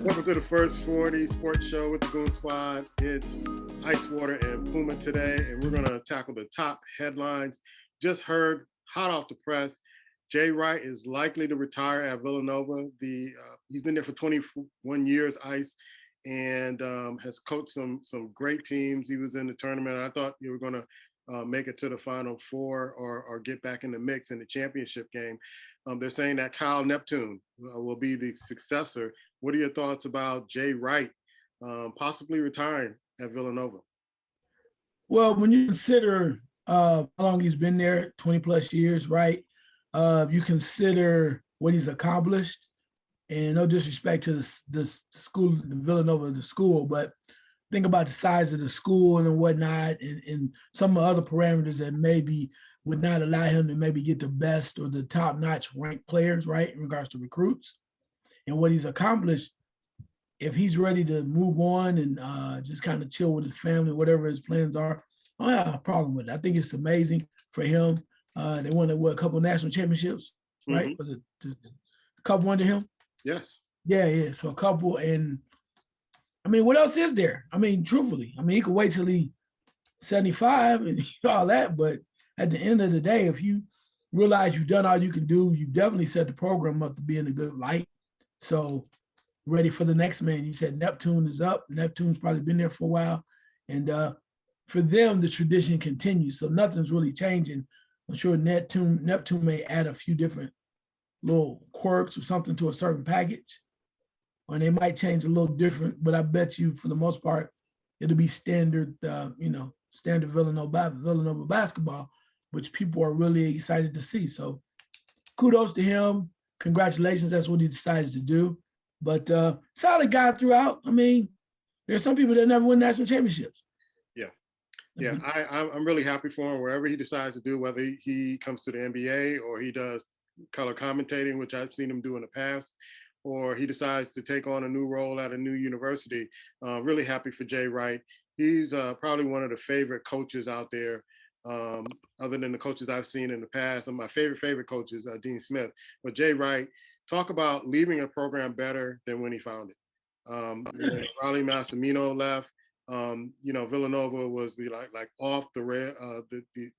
Welcome to the First 40 Sports Show with the Goon Squad. It's Icewater and Puma today, and we're going to tackle the top headlines. Just heard, hot off the press, Jay Wright is likely to retire at Villanova. He's been there for 21 years, Ice, and has coached some great teams. He was in the tournament. I thought you were going to make it to the Final Four or get back in the mix in the championship game. They're saying that Kyle Neptune will be the successor. What are your thoughts about Jay Wright possibly retiring at Villanova? Well, when you consider how long he's been there, 20 plus years, right? You consider what he's accomplished, and no disrespect to the school, the Villanova, the school, but think about the size of the school and whatnot, and some of the other parameters that maybe would not allow him to maybe get the best or the top-notch ranked players, right, in regards to recruits. And what he's accomplished, if he's ready to move on and just kind of chill with his family, whatever his plans are, I don't have a problem with it. I think it's amazing for him. They won a couple of national championships, right? Mm-hmm. Was it a couple under him? Yes. Yeah. So a couple, and I mean, what else is there? I mean, truthfully, he could wait till he's 75 and all that, but at the end of the day, if you realize you've done all you can do, you definitely set the program up to be in a good light. So ready for the next man. You said Neptune is up. Neptune's probably been there for a while. And for them, the tradition continues. So nothing's really changing. I'm sure Neptune may add a few different little quirks or something to a certain package. Or they might change a little different, but I bet you for the most part, it'll be standard, standard Villanova basketball, which people are really excited to see. So kudos to him. Congratulations. That's what he decided to do. But solid guy throughout. I mean, there's some people that never win national championships. Yeah. I'm really happy for him wherever he decides to do, whether he comes to the NBA or he does color commentating, which I've seen him do in the past, or he decides to take on a new role at a new university. Really happy for Jay Wright. He's probably one of the favorite coaches out there, other than the coaches I've seen in the past. And my favorite coach is Dean Smith. But Jay Wright, talk about leaving a program better than when he found it. Riley Massimino left. Villanova was like off the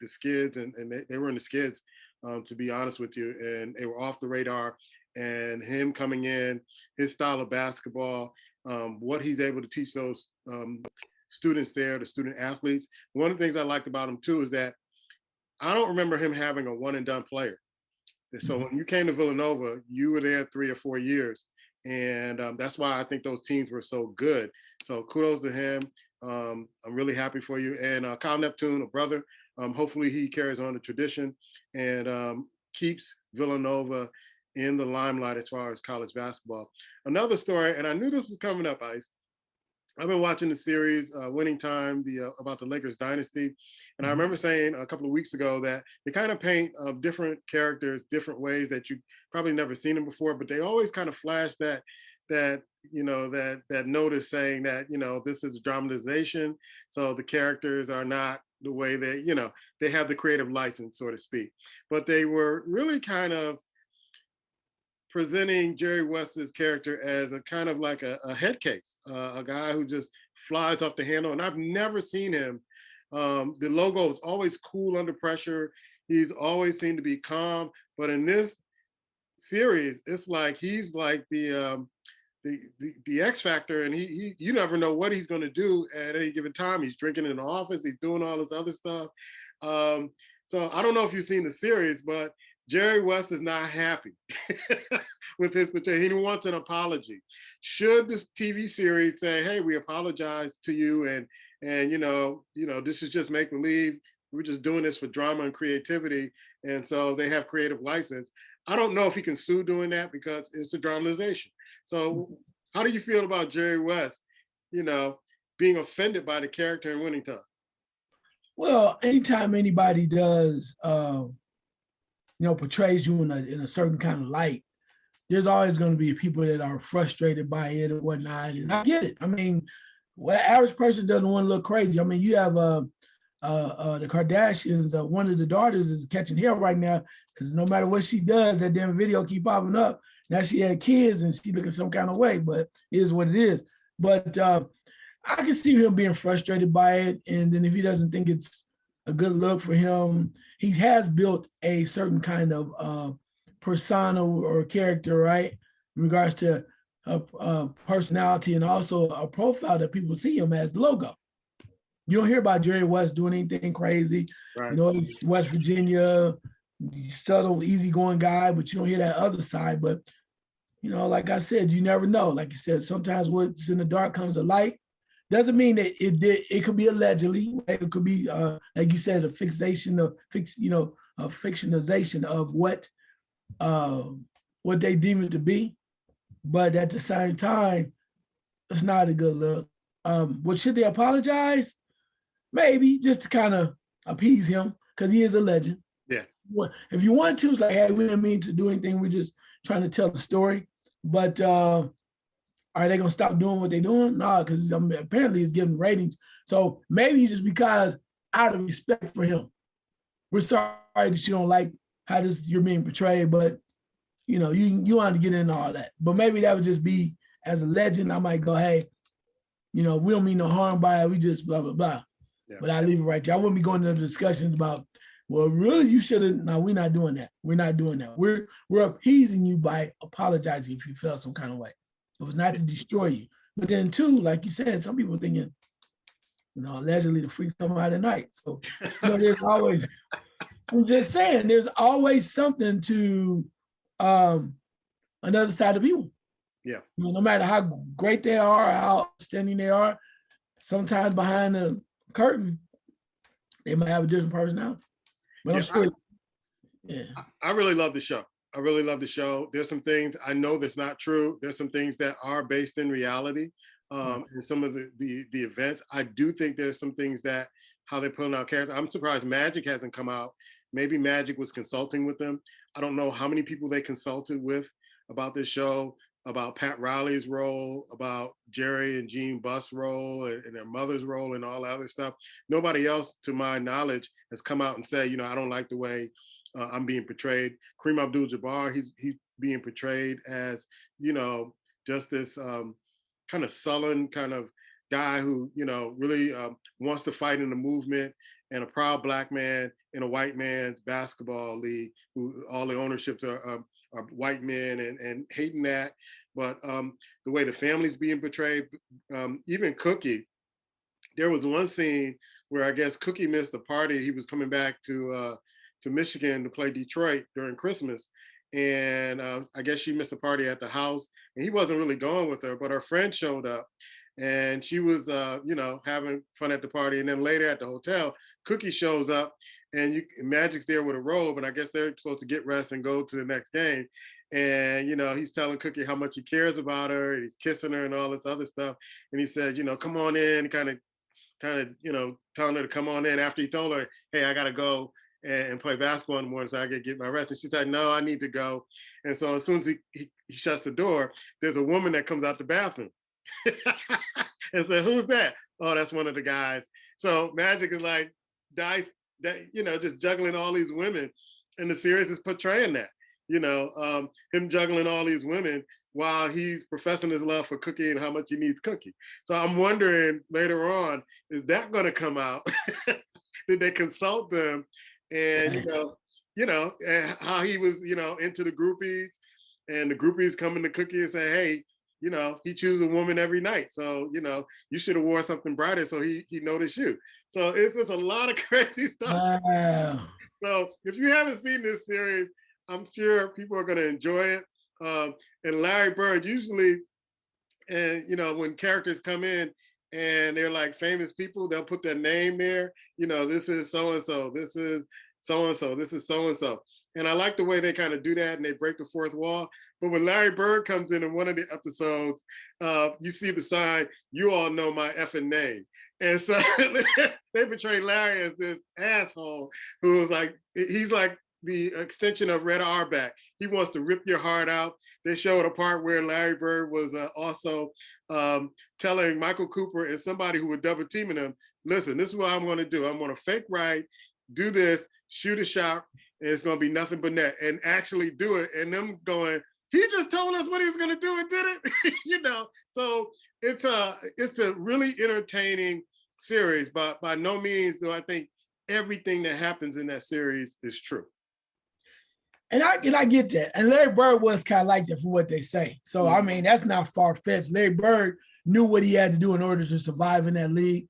skids, and they were in the skids, to be honest with you, and they were off the radar. And him coming in, his style of basketball, what he's able to teach those students there, the student athletes. One of the things I liked about him too is that I don't remember him having a one and done player. So when you came to Villanova, you were there 3 or 4 years. And that's why I think those teams were so good. So kudos to him. I'm really happy for you. And Kyle Neptune, a brother, hopefully he carries on the tradition and keeps Villanova in the limelight as far as college basketball. Another story, and I knew this was coming up, Ice. I've been watching the series Winning Time, about the Lakers dynasty. And I remember saying a couple of weeks ago that they kind of paint different characters, different ways that you probably never seen them before, but they always kind of flash that notice saying that, this is a dramatization. So the characters are not the way they have the creative license, so to speak. But they were really kind of presenting Jerry West's character as a kind of like a head case, a guy who just flies off the handle. And I've never seen him. The logo is always cool under pressure. He's always seemed to be calm. But in this series, it's like he's like the X factor, and you never know what he's going to do at any given time. He's drinking in the office. He's doing all this other stuff. So I don't know if you've seen the series, but Jerry West is not happy with his portrayal. He wants an apology. Should this TV series say, "Hey, we apologize to you, and this is just make believe. We're just doing this for drama and creativity," and so they have creative license. I don't know if he can sue doing that because it's a dramatization. So, how do you feel about Jerry West, being offended by the character in Winning Time? Well, anytime anybody does, portrays you in a certain kind of light, there's always going to be people that are frustrated by it or whatnot. And I get it. I mean, well, average person doesn't want to look crazy. I mean, you have the Kardashians, one of the daughters is catching hell right now because no matter what she does, that damn video keep popping up. Now she had kids and she looking some kind of way, but it is what it is. But I can see him being frustrated by it. And then if he doesn't think it's a good look for him, he has built a certain kind of persona or character, right? In regards to personality and also a profile that people see him as the logo. You don't hear about Jerry West doing anything crazy. Right. You know, West Virginia, subtle, easygoing guy, but you don't hear that other side. But, you know, like I said, you never know. Like you said, sometimes what's in the dark comes to light. Doesn't mean that it could be allegedly. It could be, like you said, a fixation of a fictionalization of what they deem it to be. But at the same time, it's not a good look. What should they apologize? Maybe just to kind of appease him because he is a legend. Yeah. If you want to, it's like, hey, we didn't mean to do anything. We're just trying to tell the story. But are they gonna stop doing what they're doing? No, because apparently it's giving ratings. So maybe just because out of respect for him, we're sorry that you don't like how you're being portrayed, but you know, you want to get into all that. But maybe that would just be as a legend. I might go, hey, you know, we don't mean no harm by it. We just blah blah blah. Yeah. But I leave it right there. I wouldn't be going into discussions about, well, really, you shouldn't. No, we're not doing that. We're not doing that. We're appeasing you by apologizing if you felt some kind of way. It was not to destroy you. But then too, like you said, some people thinking, you know, allegedly to freak someone out at night. So, you know, there's always, I'm just saying, there's always something to another side of people. Yeah. You know, no matter how great they are, how outstanding they are, sometimes behind the curtain, they might have a different personality. But I'm sure. I really love the show. I really love the show. There's some things I know that's not true. There's some things that are based in reality. And some of the events. I do think there's some things that how they're putting out characters. I'm surprised Magic hasn't come out. Maybe Magic was consulting with them. I don't know how many people they consulted with about this show, about Pat Riley's role, about Jerry and Jean Buss' role and their mother's role and all that other stuff. Nobody else, to my knowledge, has come out and said, you know, I don't like the way I'm being portrayed. Kareem Abdul-Jabbar, he's being portrayed as, you know, just this kind of sullen kind of guy who, you know, really wants to fight in the movement, and a proud Black man in a white man's basketball league, who all the ownerships are white men and hating that. But the way the family's being portrayed, even Cookie, there was one scene where I guess Cookie missed a party. He was coming back to Michigan to play Detroit during Christmas. And I guess she missed a party at the house, and he wasn't really going with her, but her friend showed up, and she was, you know, having fun at the party. And then later at the hotel, Cookie shows up, and Magic's there with a robe, and I guess they're supposed to get rest and go to the next game. And, you know, he's telling Cookie how much he cares about her, and he's kissing her and all this other stuff. And he said, you know, come on in, kind of, you know, telling her to come on in after he told her, hey, I got to go and play basketball in the morning so I can get my rest. And she said, no, I need to go. And so as soon as he shuts the door, there's a woman that comes out the bathroom and said, who's that? Oh, that's one of the guys. So Magic is like, Dice, that, you know, just juggling all these women. And the series is portraying that, you know, him juggling all these women while he's professing his love for Cookie and how much he needs Cookie. So I'm wondering later on, is that going to come out? Did they consult them? And, you know, and how he was, you know, into the groupies, and the groupies coming to Cookie and say, hey, you know, he chooses a woman every night. So, you know, you should have wore something brighter so he noticed you. So it's just a lot of crazy stuff. Wow. So if you haven't seen this series, I'm sure people are going to enjoy it. And Larry Bird usually, and, you know, when characters come in and they're like famous people, they'll put their name there. You know, this is so-and-so, this is so-and-so, this is so-and-so. And I like the way they kind of do that and they break the fourth wall. But when Larry Bird comes in one of the episodes, you see the sign, you all know my effing name. And so they portray Larry as this asshole who is like, he's like the extension of Red Auerbach. He wants to rip your heart out. They showed a part where Larry Bird was also telling Michael Cooper and somebody who was double teaming him listen, this is what I'm going to do. I'm going to fake right, do this, shoot a shot, and it's going to be nothing but net, and actually do it. And them going, he just told us what he was going to do and did it. So it's a really entertaining series, but by no means do I think everything that happens in that series is true. And I get that. And Larry Bird was kind of like that for what they say. So, I mean, that's not far-fetched. Larry Bird knew what he had to do in order to survive in that league.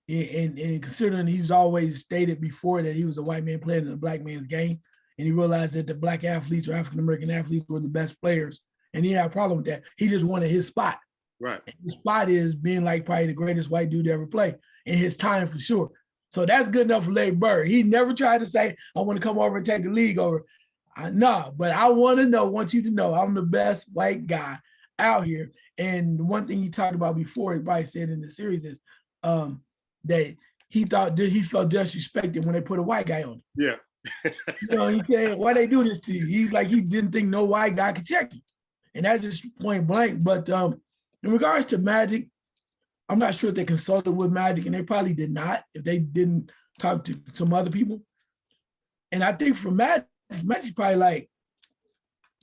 And considering he's always stated before that he was a white man playing in a black man's game, and he realized that the black athletes or African-American athletes were the best players, and he had a problem with that. He just wanted his spot. Right. And his spot is being like probably the greatest white dude to ever play in his time for sure. So that's good enough for Larry Bird. He never tried to say, I want to come over and take the league over. No, but I want you to know I'm the best white guy out here. And one thing he talked about before, he probably said in the series is that he felt disrespected when they put a white guy on him. Yeah. He said, why they do this to you? He's like, he didn't think no white guy could check you. And that's just point blank. But in regards to Magic, I'm not sure if they consulted with Magic, and they probably did not if they didn't talk to some other people. And I think for Magic's probably like,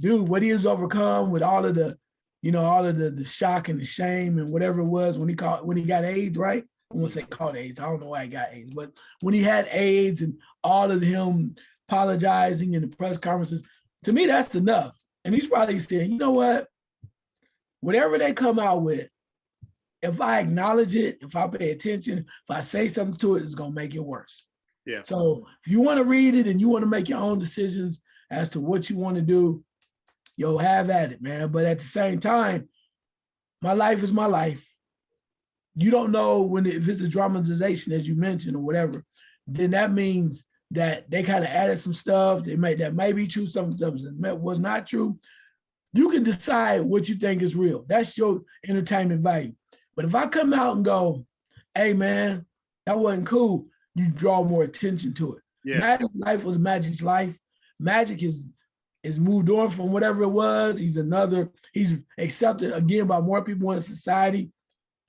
dude, what he has overcome with all of the, the shock and the shame and whatever it was when he got AIDS, right? I won't say caught AIDS. I don't know why he got AIDS, but when he had AIDS and all of him apologizing in the press conferences, to me, that's enough. And he's probably saying, you know what? Whatever they come out with, if I acknowledge it, if I pay attention, if I say something to it, it's going to make it worse. Yeah. So if you want to read it and you want to make your own decisions as to what you want to do, have at it, man. But at the same time, my life is my life. You don't know if it's a dramatization, as you mentioned, or whatever, then that means that they kind of added some stuff that may be true, some stuff that was not true. You can decide what you think is real. That's your entertainment value. But if I come out and go, hey, man, that wasn't cool, you draw more attention to it. Yeah. Magic's life was Magic's life. Magic is moved on from whatever it was. He's accepted again by more people in society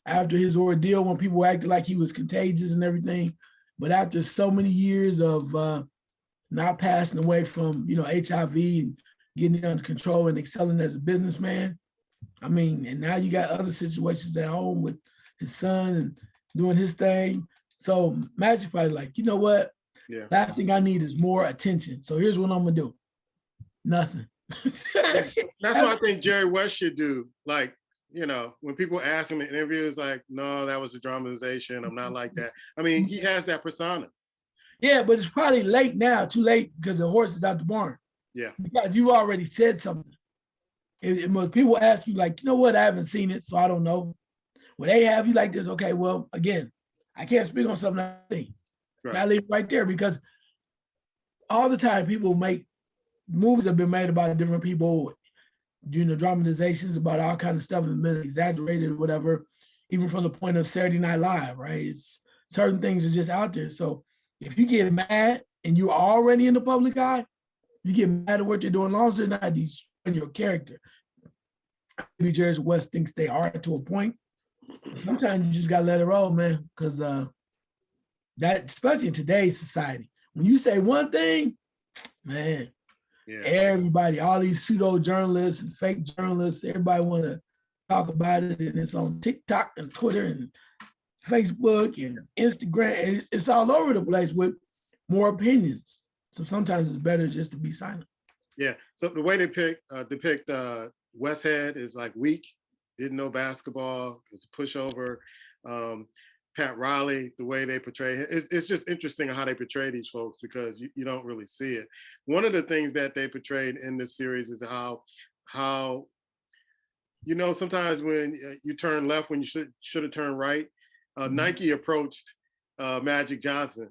after his ordeal when people acted like he was contagious and everything. But after so many years of not passing away from, HIV and getting it under control and excelling as a businessman, I mean, and now you got other situations at home with his son and doing his thing. So Magic probably like, you know what? Yeah. Last thing I need is more attention. So here's what I'm gonna do. Nothing. That's what I think Jerry West should do. Like, when people ask him in interviews, like, no, that was a dramatization. I'm not like that. I mean, he has that persona. Yeah, but it's probably late now, too late because the horse is out the barn. Yeah. Because you already said something. When people ask you, like, you know what, I haven't seen it, so I don't know. Well, they have you like this. Okay, well, again, I can't speak on something I've seen. Right. I leave right there because all the time people make movies have been made about different people, dramatizations about all kind of stuff and been exaggerated or whatever, even from the point of Saturday Night Live, right? It's certain things are just out there. So if you get mad and you're already in the public eye, you get mad at what you're doing, as long as they're not destroying your character. Maybe Jerry West thinks they are to a point. Sometimes you just gotta let it roll, man, because that, especially in today's society, when you say one thing, man, yeah. Everybody, all these pseudo journalists and fake journalists, everybody want to talk about it, and it's on TikTok and Twitter and Facebook and Instagram, and it's all over the place with more opinions. So sometimes it's better just to be silent. Yeah. So the way they depict Westhead is like weak, didn't know basketball, it's a pushover. Pat Riley, the way they portray him, it's just interesting how they portray these folks because you don't really see it. One of the things that they portrayed in this series is how sometimes when you turn left when you should have turned right. Nike approached Magic Johnson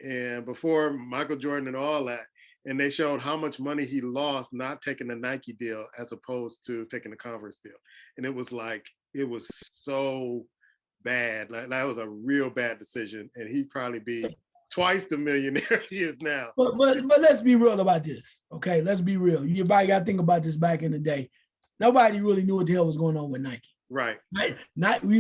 and before Michael Jordan and all that, and they showed how much money he lost not taking the Nike deal as opposed to taking the Converse deal. And it was so bad. Like that was a real bad decision, and he'd probably be twice the millionaire he is now. But let's be real about this, okay? Let's be real. Everybody got to think about this back in the day. Nobody really knew what the hell was going on with Nike. Right. Not we.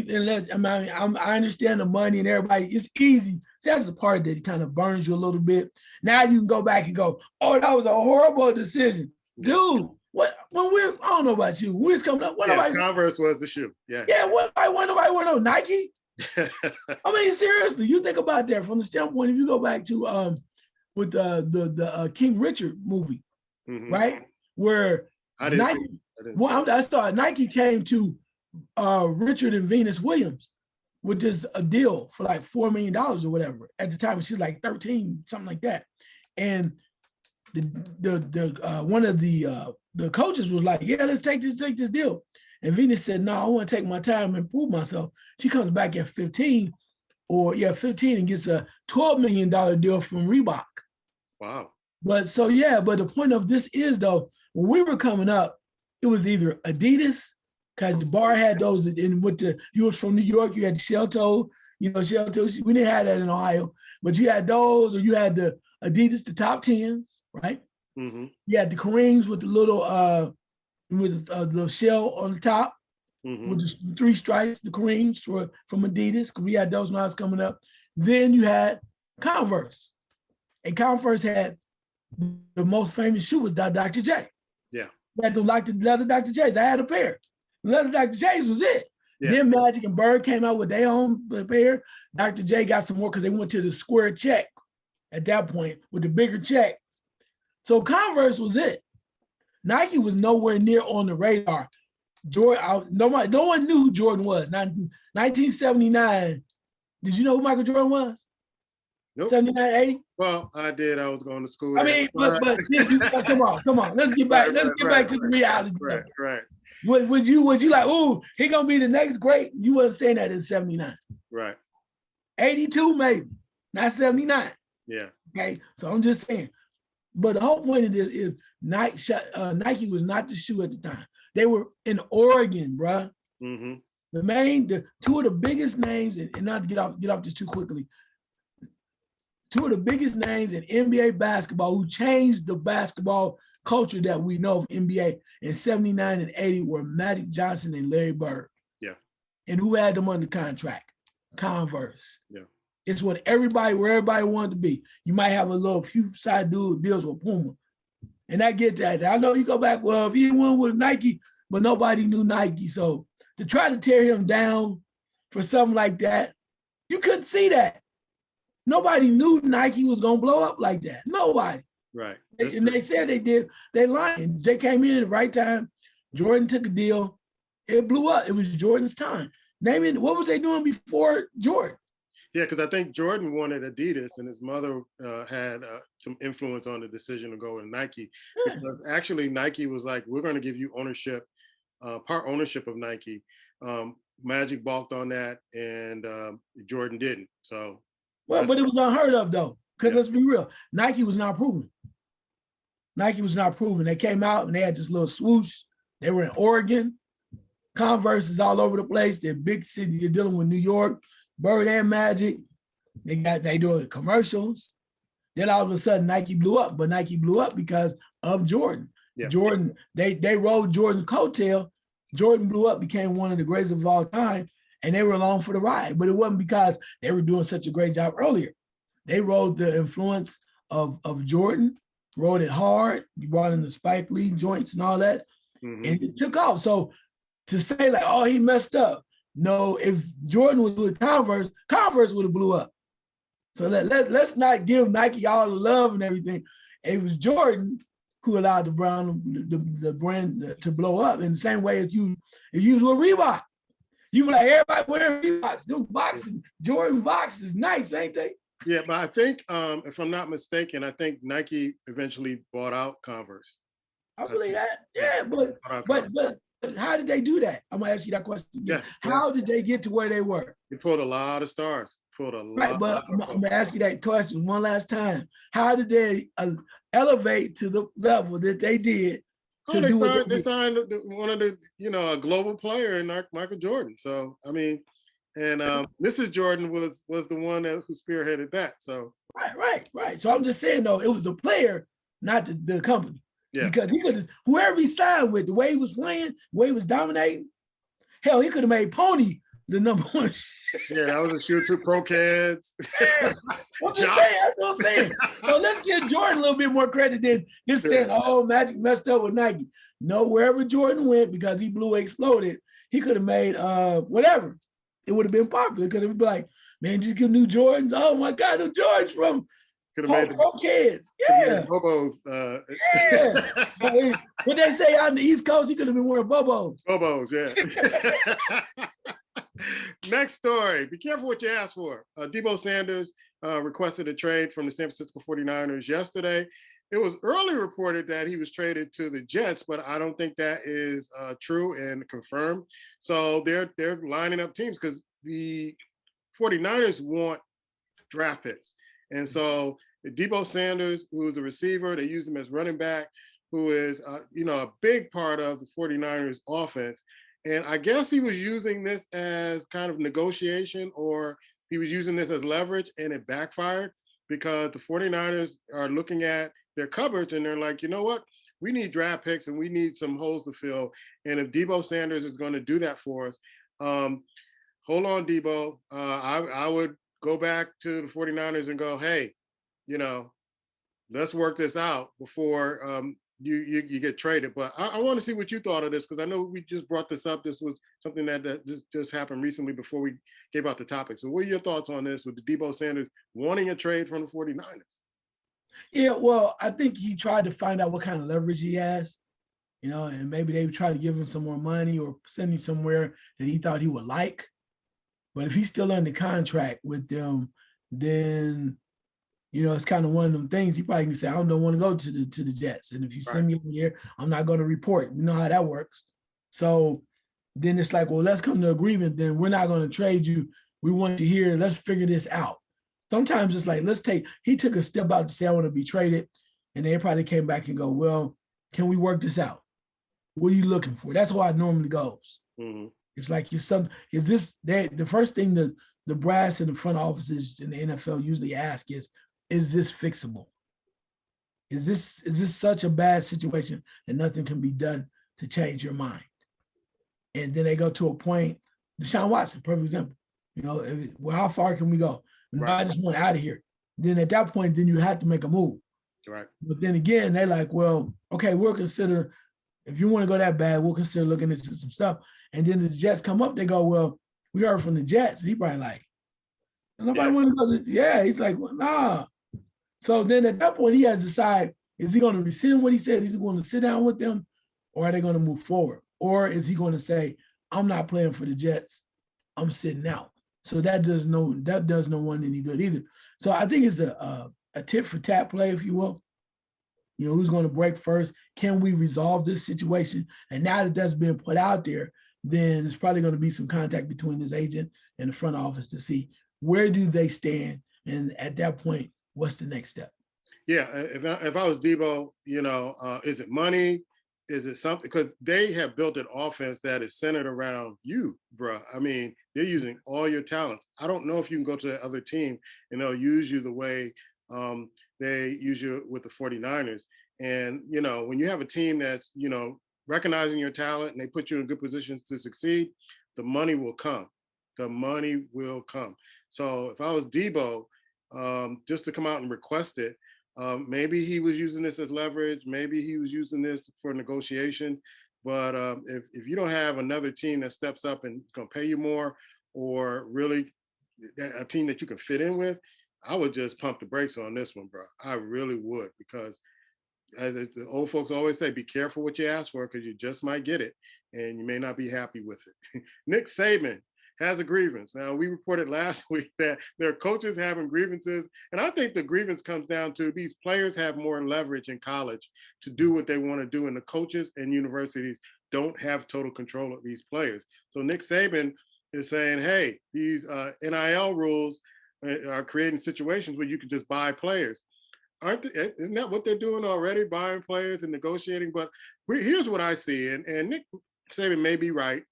I mean, I understand the money and everybody. It's easy. So that's the part that kind of burns you a little bit. Now you can go back and go, "Oh, that was a horrible decision, dude." What when I don't know about you. When we was coming up, Converse was the shoe. Yeah. Yeah. What nobody want no Nike? I mean, seriously, you think about that from the standpoint. If you go back to with the King Richard movie, right, where Nike. I saw Nike came to Richard and Venus Williams with this a deal for like $4 million or whatever. At the time, she was like 13, something like that. And the one of the coaches was like, "Yeah, let's take this deal." And Venus said, "No, I want to take my time and prove myself." She comes back at 15 and gets a $12 million deal from Reebok. Wow. But the point of this is though, when we were coming up, it was either Adidas, because the bar had those, and you was from New York, you had shell toe, shell toe. We didn't have that in Ohio, but you had those, or you had the Adidas, the top 10s, right? Mm-hmm. You had the Kareems with the little little shell on the top, with the 3 stripes, the Kareems from Adidas, because we had those when I was coming up. Then you had Converse, and Converse had the most famous shoe was Dr. J. Yeah. You had the leather Dr. J's. I had a pair. Leather Dr. J's was it. Yeah. Then Magic and Bird came out with their own pair. Dr. J got some more because they went to the square check at that point with the bigger check. So Converse was it. Nike was nowhere near on the radar. No one knew who Jordan was. 1979. Did you know who Michael Jordan was? Nope. 79, 80? Well, I did. I was going to school. I mean, but come on. Let's get back. Let's get back to the reality. Right. Would you like, oh, he gonna be the next great? You wasn't saying that in 79. Right. 82 maybe, not 79. Yeah. Okay. So I'm just saying. But the whole point of this is Nike was not the shoe at the time. They were in Oregon, bruh. Mm-hmm. The two of the biggest names, and not to get off this too quickly. Two of the biggest names in NBA basketball who changed the basketball culture that we know of NBA in 79 and 80 were Magic Johnson and Larry Bird. Yeah. And who had them under contract? Converse. Yeah. It's where everybody wanted to be. You might have a few side deals with Puma. And that gets that. I know you go back, well, if he went with Nike, but nobody knew Nike. So to try to tear him down for something like that, you couldn't see that. Nobody knew Nike was going to blow up like that. Nobody. Right. And they said they did. They lied. They came in at the right time. Jordan took a deal. It blew up. It was Jordan's time. What was they doing before Jordan? Yeah, because I think Jordan wanted Adidas, and his mother had some influence on the decision to go with Nike. Yeah. Because actually, Nike was like, "We're going to give you ownership, part ownership of Nike." Magic balked on that, and Jordan didn't. So. Well, but it was unheard of though, because let's be real, Nike was not proven. They came out and they had this little swoosh. They were in Oregon. Converse is all over the place. They're big city. You're dealing with New York, Bird and Magic. They doing commercials. Then all of a sudden Nike blew up, but Nike blew up because of Jordan. Yeah. Jordan, they rode Jordan's coattail. Jordan blew up, became one of the greatest of all time. And they were along for the ride, but it wasn't because they were doing such a great job earlier. They rode the influence of Jordan, rode it hard. You brought in the Spike Lee joints and all that, and it took off. So to say like, oh, he messed up. No, if Jordan was with Converse would have blew up. So let's not give Nike all the love and everything. It was Jordan who allowed the brand to blow up in the same way as you was with Reebok. You were like, everybody wearing Reeboks. Those boxes, Jordan boxes, nice, ain't they? Yeah, but I think, if I'm not mistaken, I think Nike eventually bought out Converse. I believe that. Yeah, but how did they do that? I'm gonna ask you that question again. Yeah, how did they get to where they were? They pulled a lot of stars. Right, but I'm gonna ask you that question one last time. How did they elevate to the level that they did? They signed one of the, a global player in Michael Jordan. So, I mean, and Mrs. Jordan was the one who spearheaded that. So Right. So I'm just saying, though, it was the player, not the company. Yeah. Because whoever he signed with, the way he was playing, the way he was dominating, Hell, he could have made Pony the number one. Yeah, that was a shoe to pro kids. Yeah. I'm just saying, that's what I'm saying. So let's give Jordan a little bit more credit than just saying, oh, Magic messed up with Nike. No, wherever Jordan went, because he blew exploded, he could have made whatever. It would have been popular because it would be like, man, just give new Jordans. Oh my God, new Jordans from pro kids. Yeah. Bobos. Yeah. What they say on the East Coast, he could have been wearing Bobos. Bobos, yeah. Next story. Be careful what you ask for. Deebo Sanders requested a trade from the San Francisco 49ers yesterday. It was early reported that he was traded to the Jets, but I don't think that is true and confirmed. So they're lining up teams because the 49ers want draft picks. And so Deebo Sanders, who is a receiver, they use him as running back, who is a big part of the 49ers offense. And I guess he was using this as kind of negotiation, or he was using this as leverage, and it backfired because the 49ers are looking at their cupboards and they're like, you know what? We need draft picks and we need some holes to fill. And if Deebo Sanders is going to do that for us, hold on, Deebo. I would go back to the 49ers and go, hey, let's work this out before you get traded. But I want to see what you thought of this, because I know we just brought this up. This was something that just happened recently before we gave out the topic. So what are your thoughts on this with the Deebo Sanders wanting a trade from the 49ers? Yeah, well, I think he tried to find out what kind of leverage he has, and maybe they would try to give him some more money or send him somewhere that he thought he would like. But if he's still under contract with them, then it's kind of one of them things. He probably can say, I don't want to go to the Jets. And if you send me over here, I'm not going to report. You know how that works. So then it's like, well, let's come to agreement. Then we're not going to trade you. We want you here. Let's figure this out. Sometimes it's like, he took a step out to say, I want to be traded. And they probably came back and go, well, can we work this out? What are you looking for? That's how it normally goes. Mm-hmm. It's like, the first thing the brass and the front offices in the NFL usually ask is this fixable? Is this such a bad situation that nothing can be done to change your mind? And then they go to a point, Deshaun Watson, perfect example. Well, how far can we go? Right. I just want out of here. Then at that point, then you have to make a move. Right. But then again, they're like, well, okay, we'll consider, if you want to go that bad, we'll consider looking into some stuff. And then the Jets come up, they go, well, we heard from the Jets. He probably like, nobody want to go he's like, well, nah. So then at that point, he has to decide, is he going to rescind what he said? Is he going to sit down with them, or are they going to move forward? Or is he going to say, I'm not playing for the Jets, I'm sitting out? So that does no one any good either. So I think it's a tit for tat play, if you will. Who's going to break first? Can we resolve this situation? And now that that's been put out there, then it's probably going to be some contact between his agent and the front office to see where do they stand. And at that point, what's the next step? Yeah, if I was Deebo, is it money? Is it something? Because they have built an offense that is centered around you, bro. I mean, they're using all your talents. I don't know if you can go to the other team and they'll use you the way they use you with the 49ers. And, when you have a team that's, recognizing your talent and they put you in good positions to succeed, the money will come. The money will come. So if I was Deebo, just to come out and request it, maybe he was using this as leverage. Maybe he was using this for negotiation. But if you don't have another team that steps up and is going to pay you more, or really a team that you can fit in with, I would just pump the brakes on this one, bro. I really would, because as the old folks always say, be careful what you ask for, because you just might get it and you may not be happy with it. Nick Saban has a grievance. Now, we reported last week that there are coaches having grievances. And I think the grievance comes down to these players have more leverage in college to do what they want to do. And the coaches and universities don't have total control of these players. So Nick Saban is saying, hey, these NIL rules are creating situations where you can just buy players. Isn't that what they're doing already, buying players and negotiating? But here's what I see. And Nick Saban may be right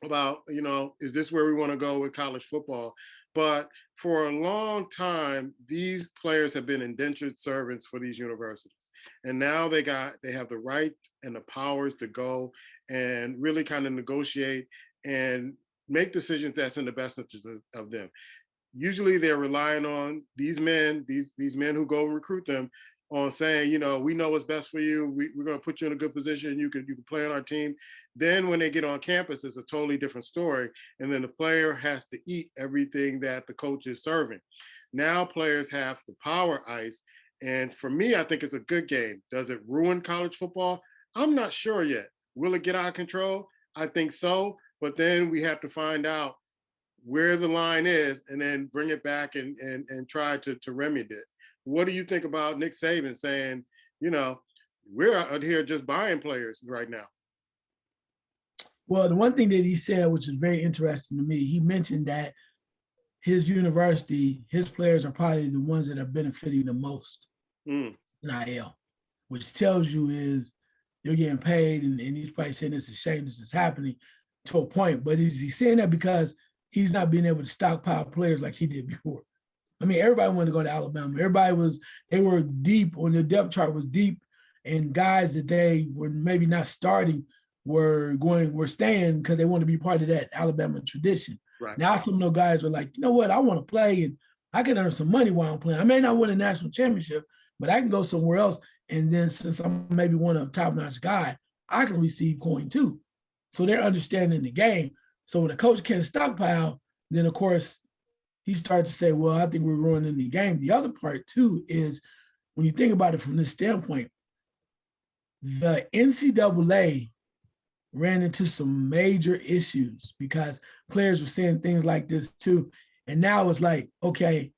about, is this where we want to go with college football? But for a long time, these players have been indentured servants for these universities. And now they have the right and the powers to go and really kind of negotiate and make decisions that's in the best interest of them. Usually they're relying on these men, these men who go and recruit them, on saying, we know what's best for you. We're going to put you in a good position. You can play on our team. Then when they get on campus, it's a totally different story. And then the player has to eat everything that the coach is serving. Now players have the power ice. And for me, I think it's a good game. Does it ruin college football? I'm not sure yet. Will it get out of control? I think so. But then we have to find out where the line is and then bring it back and try to remedy it. What do you think about Nick Saban saying, we're out here just buying players right now? Well, the one thing that he said, which is very interesting to me, he mentioned that his university, his players are probably the ones that are benefiting the most in NIL, which tells you is you're getting paid, and he's probably saying it's a shame this is happening to a point. But is he saying that because he's not being able to stockpile players like he did before? I mean, everybody wanted to go to Alabama. They were deep, on the depth chart was deep, and guys that they were maybe not starting were staying because they want to be part of that Alabama tradition. Right. Now some of those guys are like, you know what, I want to play and I can earn some money while I'm playing. I may not win a national championship, but I can go somewhere else. And then since I'm maybe one of the top-notch guy, I can receive coin too. So they're understanding the game. So when a coach can't stockpile, then of course he starts to say, well, I think we're ruining the game. The other part too is when you think about it from this standpoint, the NCAA ran into some major issues because players were saying things like this too. And now it's like, okay,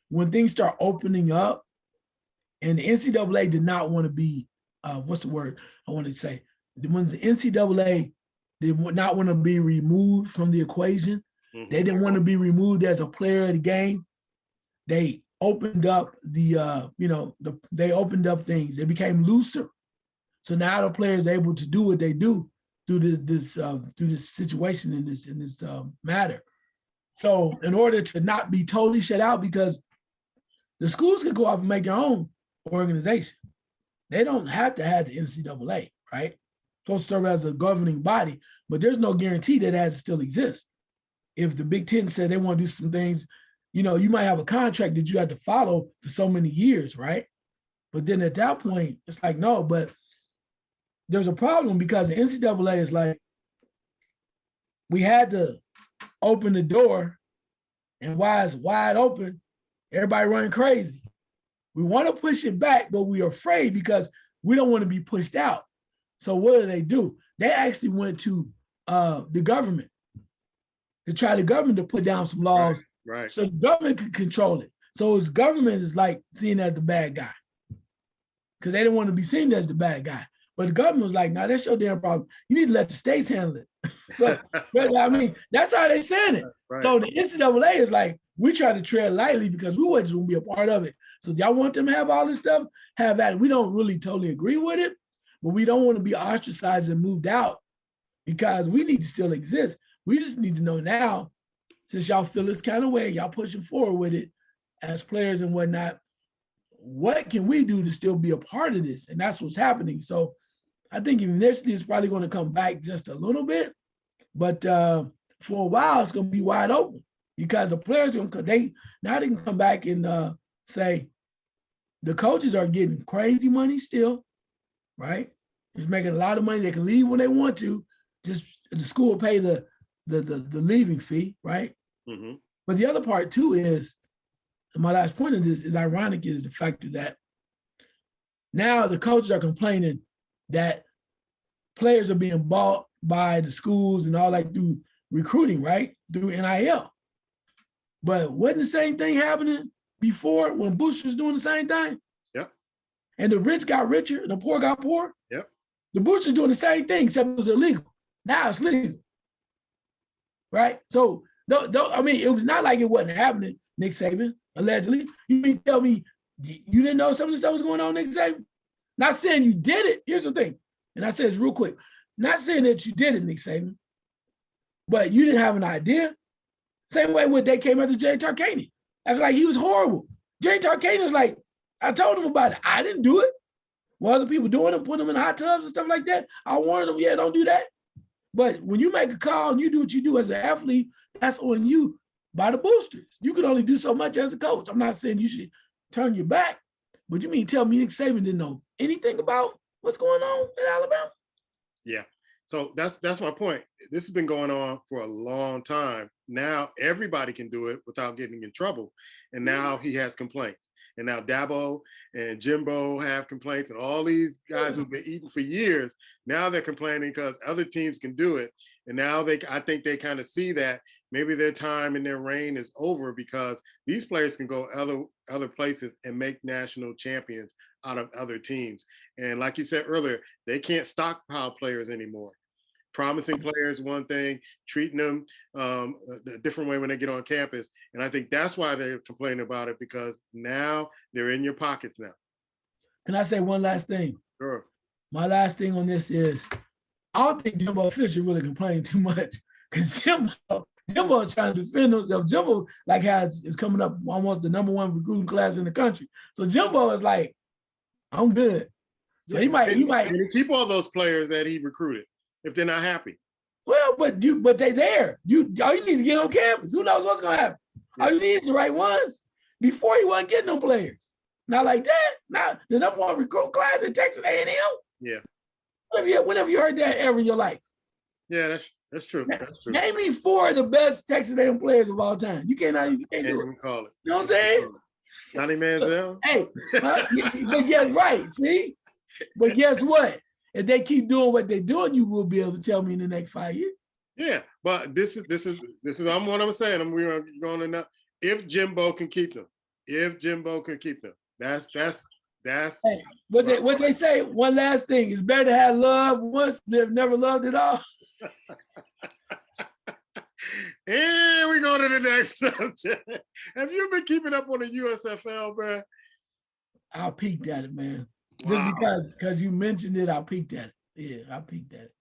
when things start opening up, and the NCAA did not want to be, what's the word I want to say? When the NCAA did not want to be removed from the equation, they didn't want to be removed as a player of the game. They opened up they opened up things. They became looser. So now the players are able to do what they do through this situation in this matter. So in order to not be totally shut out, because the schools can go off and make their own organization. They don't have to have the NCAA, right? Supposed to serve as a governing body, but there's no guarantee that it still exists. If the Big Ten said they want to do some things, you might have a contract that you have to follow for so many years, right? But then at that point, it's like, no, but there's a problem because the NCAA is like, we had to open the door, and while it's wide open, everybody running crazy. We want to push it back, but we're afraid because we don't want to be pushed out. So what do? They actually went to the government to try the government to put down some laws, right. So the government could control it. So the government is like seen as the bad guy because they didn't want to be seen as the bad guy. But the government was like, "No, that's your damn problem. You need to let the states handle it." So, I mean, that's how they saying it. Right. So the NCAA is like, we try to tread lightly because we wasn't going to be a part of it. So y'all want them to have all this stuff? Have at it. We don't really totally agree with it, but we don't want to be ostracized and moved out because we need to still exist. We just need to know now, since y'all feel this kind of way, y'all pushing forward with it as players and whatnot, what can we do to still be a part of this? And that's what's happening. So I think initially it's probably going to come back just a little bit, but for a while it's going to be wide open because the players are going to now they can come back and say the coaches are getting crazy money still, right? They're making a lot of money. They can leave when they want to. Just the school will pay the leaving fee, right? Mm-hmm. But the other part too is, and my last point of this is ironic, is the fact that now the coaches are complaining that players are being bought by the schools and all that through recruiting, right? Through NIL. But wasn't the same thing happening before when Bush was doing the same thing? Yep. And the rich got richer and the poor got poor? Yep. The Bush was doing the same thing, except it was illegal. Now it's legal. Right? So, I mean, it was not like it wasn't happening, Nick Saban, allegedly. You mean tell me you didn't know some of the stuff was going on, Nick Saban? Not saying you did it. Here's the thing. And I said this real quick. Not saying that you did it, Nick Saban, but you didn't have an idea. Same way when they came after Jerry Tarkanian. I was like, he was horrible. Jerry Tarkanian was like, I told him about it. I didn't do it. Well, other people doing it, put them in hot tubs and stuff like that. I warned them, yeah, don't do that. But when you make a call and you do what you do as an athlete, that's on you by the boosters. You can only do so much as a coach. I'm not saying you should turn your back, but you mean tell me Nick Saban didn't know anything about what's going on in Alabama? Yeah. So that's my point. This has been going on for a long time. Now everybody can do it without getting in trouble. And now he has complaints. And now Dabo and Jimbo have complaints, and all these guys who've been eating for years, now they're complaining because other teams can do it. And now I think they kind of see that maybe their time and their reign is over, because these players can go other places and make national champions out of other teams. And like you said earlier, they can't stockpile players anymore. Promising players one thing, treating them a different way when they get on campus. And I think that's why they're complaining about it, because now they're in your pockets now. Can I say one last thing? Sure. My last thing on this is, I don't think Jimbo Fisher really complaining too much, because Jimbo is trying to defend himself. Jimbo is coming up almost the #1 recruiting class in the country. So Jimbo is like, I'm good. So he might keep all those players that he recruited if they're not happy. Well, but they there. All you need to get on campus. Who knows what's gonna happen? Yeah. All you need is the right ones. Before he wasn't getting no players. Not like that. Now the #1 recruiting class in Texas A&M. Yeah. Whenever you heard that ever in your life? Yeah, that's true. That's true. Name me 4 of the best Texas A&M players of all time. You can't do it. Call it. You know what I'm saying? Johnny Manziel. Hey, but guess right. See, but guess what? If they keep doing what they're doing, you will be able to tell me in the next 5 years. Yeah, but this is I'm what I'm saying. We're going to know if Jimbo can keep them. That's. Hey, what they say. One last thing: it's better to have love once than never loved at all. And we go to the next subject. Have you been keeping up on the USFL, bro? I peeked at it, man. Wow. Just because you mentioned it, I peeked at it. Yeah, I peeked at it.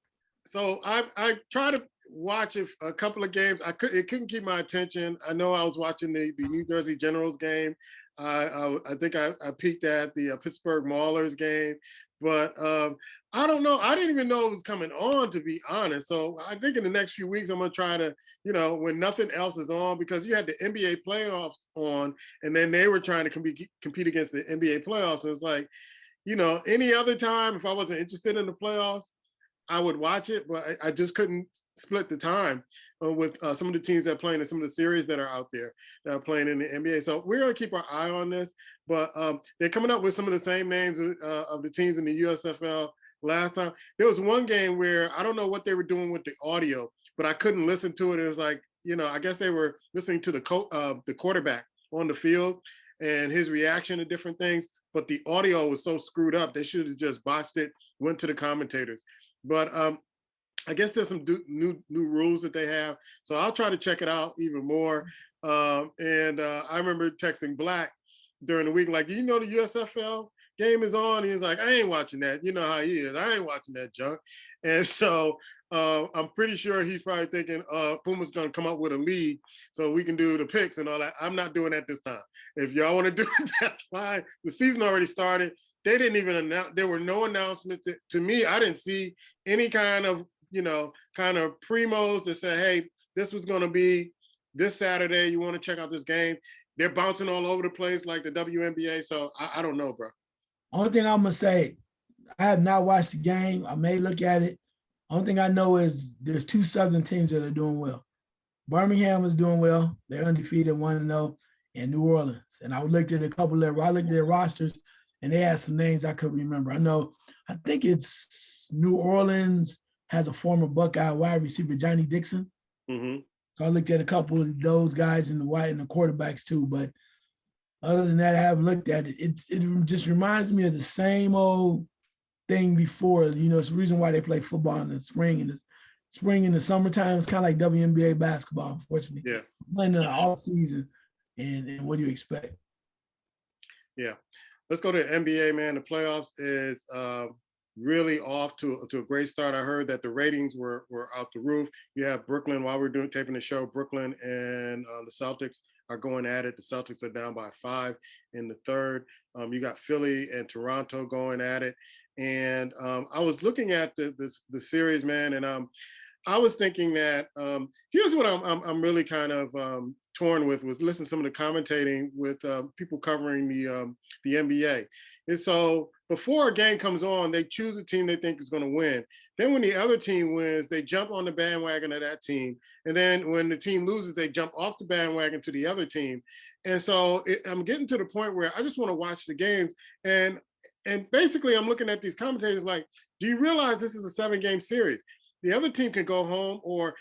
So I tried to watch a couple of games. It couldn't keep my attention. I know I was watching the New Jersey Generals game. I think I peeked at the Pittsburgh Maulers game, but I don't know. I didn't even know it was coming on, to be honest. So I think in the next few weeks, I'm going to try to, when nothing else is on, because you had the NBA playoffs on, and then they were trying to compete against the NBA playoffs. So it's like, any other time, if I wasn't interested in the playoffs, I would watch it, but I just couldn't split the time with some of the teams that are playing and some of the series that are out there that are playing in the NBA. So we're going to keep our eye on this, but they're coming up with some of the same names of the teams in the USFL last time. There was one game where I don't know what they were doing with the audio, but I couldn't listen to it. It was like, I guess they were listening to the quarterback on the field and his reaction to different things, but the audio was so screwed up. They should have just botched it, went to the commentators. But I guess there's some new rules that they have. So I'll try to check it out even more. And I remember texting Black during the week, like, the USFL game is on. He was like, I ain't watching that. You know how he is. I ain't watching that junk. And so I'm pretty sure he's probably thinking Puma's going to come up with a league so we can do the picks and all that. I'm not doing that this time. If y'all want to do it, that's fine. The season already started. They didn't even announce. There were no announcements. To me, I didn't see any kind of primos that say, hey, this was going to be this Saturday. You want to check out this game? They're bouncing all over the place like the WNBA. So I don't know, bro. Only thing I'm going to say, I have not watched the game. I may look at it. Only thing I know is there's 2 Southern teams that are doing well. Birmingham is doing well. They're undefeated, 1-0, and New Orleans. And I looked at their rosters, and they had some names I couldn't remember. I think it's New Orleans has a former Buckeye wide receiver, Johnny Dixon. Mm-hmm. So I looked at a couple of those guys in the white and the quarterbacks too. But other than that, I haven't looked at it. It just reminds me of the same old thing before. It's the reason why they play football in the spring. And the spring and the summertime, it's kind of like WNBA basketball, unfortunately. Yeah. Playing in the off season. And what do you expect? Yeah. Let's go to the NBA, man. The playoffs is really off to a great start. I heard that the ratings were out the roof. You have Brooklyn, while we're taping the show, Brooklyn and the Celtics are going at it. The Celtics are down by 5 in the third. You got Philly and Toronto going at it. And I was looking at the series, man, and I was thinking that here's what I'm really kind of torn with was listening to some of the commentating with people covering the NBA. And so before a game comes on, they choose a team they think is going to win. Then when the other team wins, they jump on the bandwagon of that team. And then when the team loses, they jump off the bandwagon to the other team. And so I'm getting to the point where I just want to watch the games. And basically, I'm looking at these commentators like, do you realize this is a 7-game series? The other team can go home, or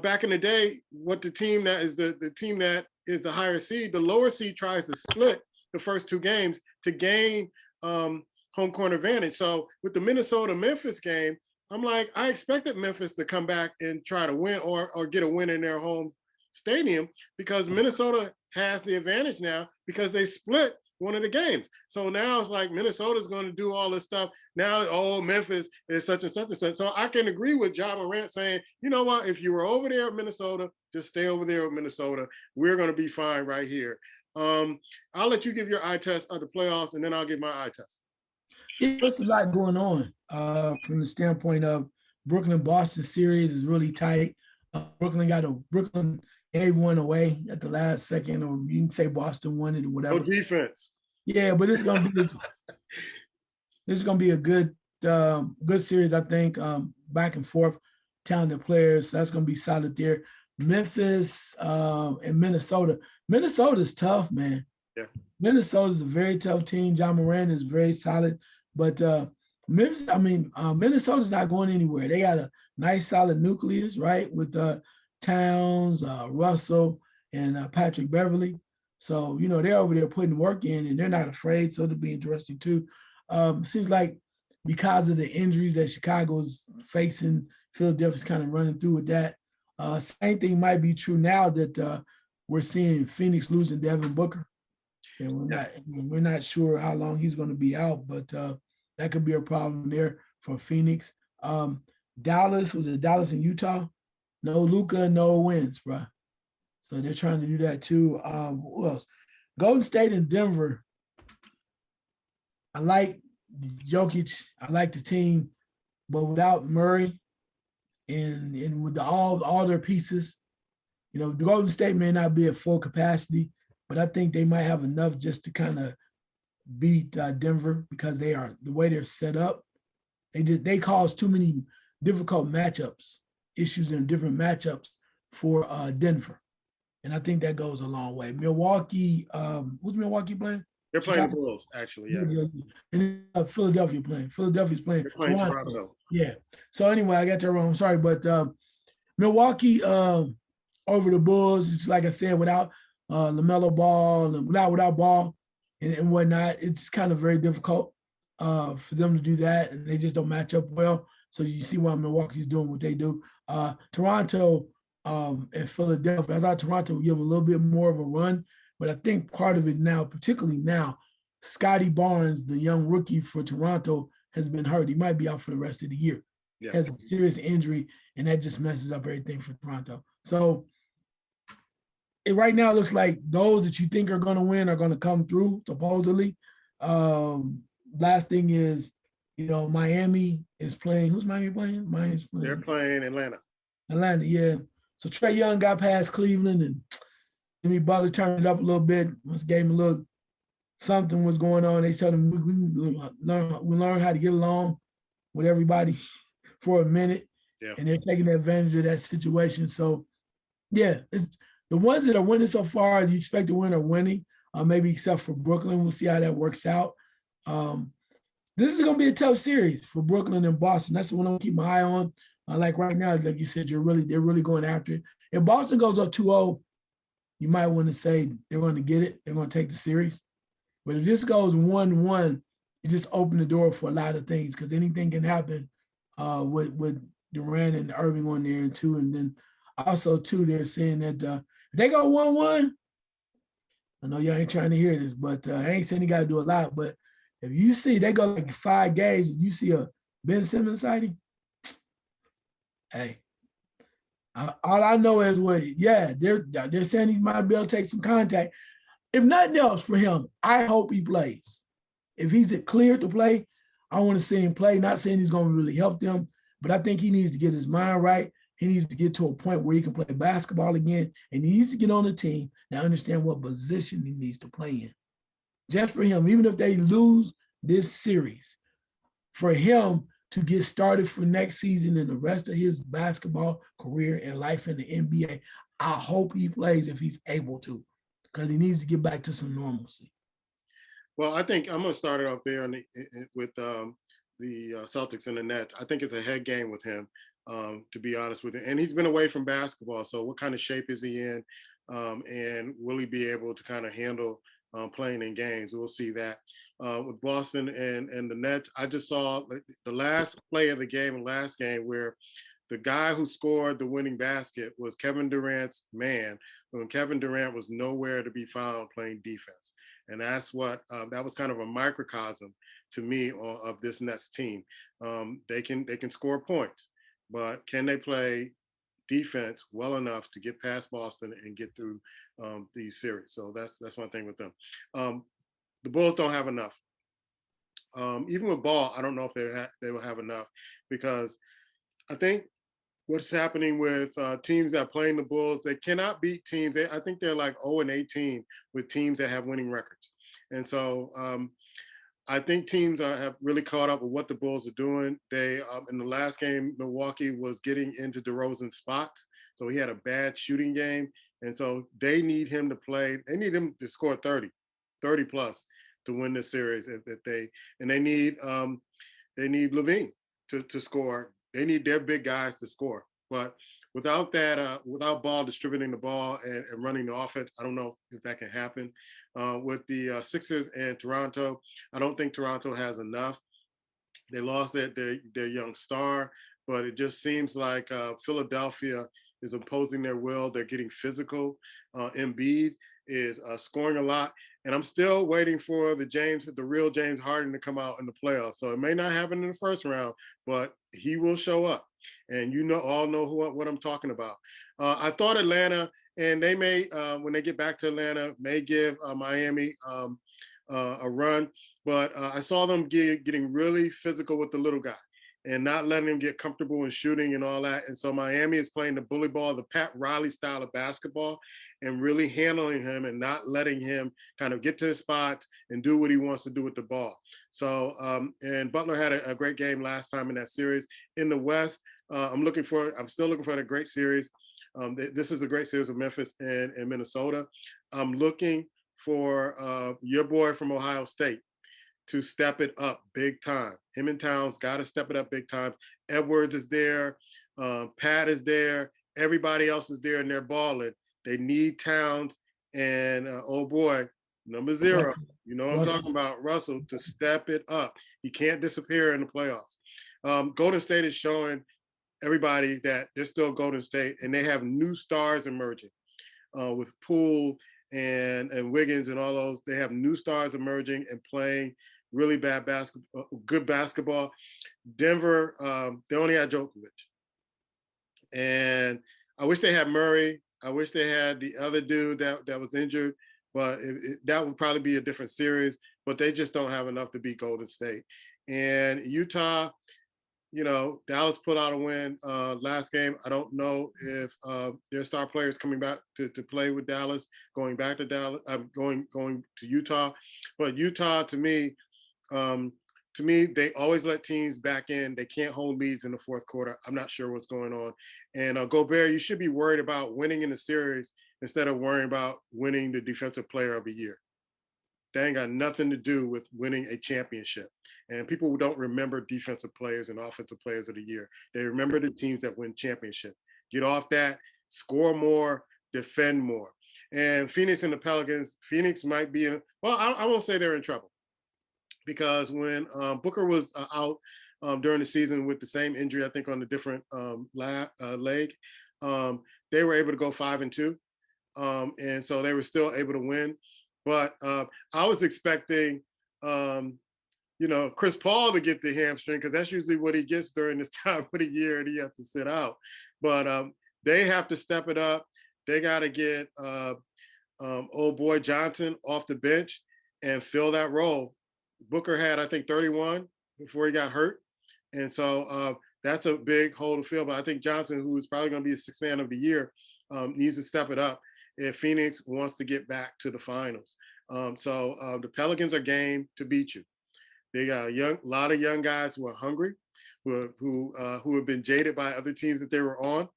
back in the day, what the team that is the team that is the higher seed, the lower seed tries to split the first 2 games to gain home court advantage. So with the Minnesota-Memphis game, I'm like, I expected Memphis to come back and try to win or get a win in their home stadium because Minnesota has the advantage now because they split one of the games. So now it's like Minnesota's going to do all this stuff. Now, oh, Memphis is such and such and such. So I can agree with Ja Morant saying, you know what, if you were over there at Minnesota, just stay over there at Minnesota. We're going to be fine right here. I'll let you give your eye test of the playoffs, and then I'll give my eye test. Yeah, there's a lot going on from the standpoint of Brooklyn-Boston series is really tight. Brooklyn gave one away at the last second, or you can say Boston won it or whatever. No defense. Yeah, but it's gonna be a good series, I think. Back and forth, talented players. So that's gonna be solid there. Memphis and Minnesota. Minnesota's tough, man. Yeah. Minnesota's a very tough team. Ja Morant is very solid, but Minnesota's not going anywhere. They got a nice, solid nucleus, right, with Towns, Russell, and Patrick Beverly. So, they're over there putting work in, and they're not afraid. So it'll be interesting too. Seems like because of the injuries that Chicago's facing, Philadelphia's kind of running through with that. Same thing might be true now that we're seeing Phoenix losing Devin Booker. And we're not sure how long he's going to be out, but that could be a problem there for Phoenix. Dallas and Utah. No Luka, no wins, bro. So they're trying to do that too. Who else? Golden State and Denver. I like Jokic. I like the team, but without Murray and with all their pieces, the Golden State may not be at full capacity, but I think they might have enough just to kind of beat Denver because they are the way they're set up. They cause too many difficult issues in different matchups for Denver, and I think that goes a long way. Milwaukee, who's Milwaukee playing? They're playing the Bulls, actually. Yeah. And Philadelphia playing. Philadelphia's playing Toronto. Yeah. So anyway, I got that wrong. I'm sorry, but Milwaukee over the Bulls. It's like I said, without LaMelo Ball and without Ball and whatnot, it's kind of very difficult for them to do that, and they just don't match up well. So you see why Milwaukee's doing what they do. Toronto and Philadelphia, I thought Toronto would give a little bit more of a run, but I think part of it now, particularly now, Scotty Barnes, the young rookie for Toronto, has been hurt. He might be out for the rest of the year. Yeah. Has a serious injury, and that just messes up everything for Toronto. So right now it looks like those that you think are going to win are going to come through, supposedly. Last thing is, Miami is playing. Who's Miami playing? Miami's playing. They're playing Atlanta. Atlanta, yeah. So Trae Young got past Cleveland, and Jimmy Butler turned it up a little bit. Once gave him a little something was going on. They told him we learn how to get along with everybody for a minute. Yeah. And they're taking advantage of that situation. So, yeah, it's the ones that are winning so far, you expect to win are winning, maybe except for Brooklyn. We'll see how that works out. This is going to be a tough series for Brooklyn and Boston. That's the one I'm going to keep my eye on. Like right now, like you said, they're really going after it. If Boston goes up 2-0, you might want to say they're going to get it. They're going to take the series. But if this goes 1-1, it just opens the door for a lot of things because anything can happen with Durant and Irving on there too. And then also too, they're saying that if they go 1-1, I know y'all ain't trying to hear this, but I ain't saying you got to do a lot. But if you see they go like 5 games and you see a Ben Simmons sighting, hey, all I know is they're saying he might be able to take some contact. If nothing else for him, I hope he plays. If he's cleared to play, I want to see him play. Not saying he's going to really help them, but I think he needs to get his mind right He needs to get to a point where he can play basketball again, and he needs to get on the team and understand what position he needs to play in. Just for him, even if they lose this series, for him to get started for next season and the rest of his basketball career and life in the NBA, I hope he plays if he's able to, because he needs to get back to some normalcy. Well, I think I'm going to start it off there with the Celtics and the Nets. I think it's a head game with him, to be honest with you. And he's been away from basketball, so what kind of shape is he in? And will he be able to kind of handle playing in games? We'll see that. With Boston and the Nets, I just saw the last play of the game, last game, where the guy who scored the winning basket was Kevin Durant's man, when Kevin Durant was nowhere to be found playing defense. And that's what that was kind of a microcosm to me of this Nets team. They can score points, but can they play defense well enough to get past Boston and get through these series? So that's one thing with them. The Bulls don't have enough. Even with Ball, I don't know if they will have enough, because I think what's happening with teams that are playing the Bulls, they cannot beat teams. I think they're like 0-18 with teams that have winning records. And so I think teams have really caught up with what the Bulls are doing. They, in the last game, Milwaukee was getting into DeRozan's spots. So he had a bad shooting game. And so they need him to play. They need him to score 30 plus to win this series. If they need Levine to score. They need their big guys to score. But without that, without Ball distributing the ball and running the offense, I don't know if that can happen. With the Sixers and Toronto, I don't think Toronto has enough. They lost their young star, but it just seems like Philadelphia is imposing their will. They're getting physical. Embiid is scoring a lot. And I'm still waiting for the real James Harden to come out in the playoffs. So it may not happen in the first round, but he will show up. And all know what I'm talking about. I thought Atlanta, and they may, when they get back to Atlanta, may give Miami a run. But I saw them getting really physical with the little guy and not letting him get comfortable in shooting and all that. And so Miami is playing the bully ball, the Pat Riley style of basketball, and really handling him and not letting him kind of get to his spots and do what he wants to do with the ball. So, and Butler had a great game last time in that series. In the West, I'm still looking for a great series. This is a great series with Memphis and Minnesota. I'm looking for your boy from Ohio State to step it up big time. Him and Towns got to step it up big time. Edwards is there. Pat is there. Everybody else is there, and they're balling. They need Towns and, oh boy, number 0. You know what I'm talking about, Russell, to step it up. He can't disappear in the playoffs. Golden State is showing everybody that they're still Golden State, and they have new stars emerging with Poole and Wiggins and all those. They have new stars emerging and playing really good basketball. Denver, they only had Djokovic. And I wish they had Murray. I wish they had the other dude that was injured, but that would probably be a different series. But they just don't have enough to beat Golden State. And Utah, Dallas put out a win last game. I don't know if their star players coming back to play with Dallas, going back to Dallas, going to Utah. But Utah, to me, they always let teams back in. They can't hold leads in the fourth quarter. I'm not sure what's going on. And Gobert, you should be worried about winning in the series instead of worrying about winning the Defensive Player of the Year. That ain't got nothing to do with winning a championship. And people don't remember defensive players and offensive players of the year. They remember the teams that win championship. Get off that, score more, defend more. And Phoenix and the Pelicans, Phoenix might be I won't say they're in trouble, because when Booker was out during the season with the same injury, I think on a different leg, they were able to go 5-2. And so they were still able to win. But I was expecting, Chris Paul to get the hamstring, because that's usually what he gets during this time of the year, and he has to sit out. But they have to step it up. They got to get old boy Johnson off the bench and fill that role. Booker had, I think, 31 before he got hurt. And so that's a big hole to fill. But I think Johnson, who is probably going to be a sixth man of the year, needs to step it up if Phoenix wants to get back to the finals. So the Pelicans are game to beat you. They got a lot of young guys who are hungry, who have been jaded by other teams that they were on.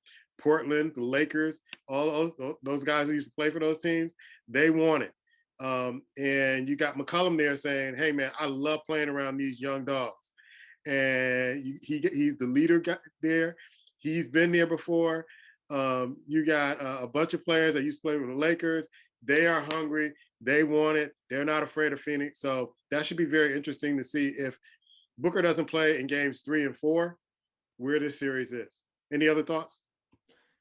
Portland, the Lakers, all those guys who used to play for those teams, they want it. And you got McCollum there saying, "Hey man, I love playing around these young dogs." And he's the leader there. He's been there before. You got a bunch of players that used to play with the Lakers. They are hungry. They want it. They're not afraid of Phoenix. So that should be very interesting to see if Booker doesn't play in games 3 and 4, where this series is. Any other thoughts?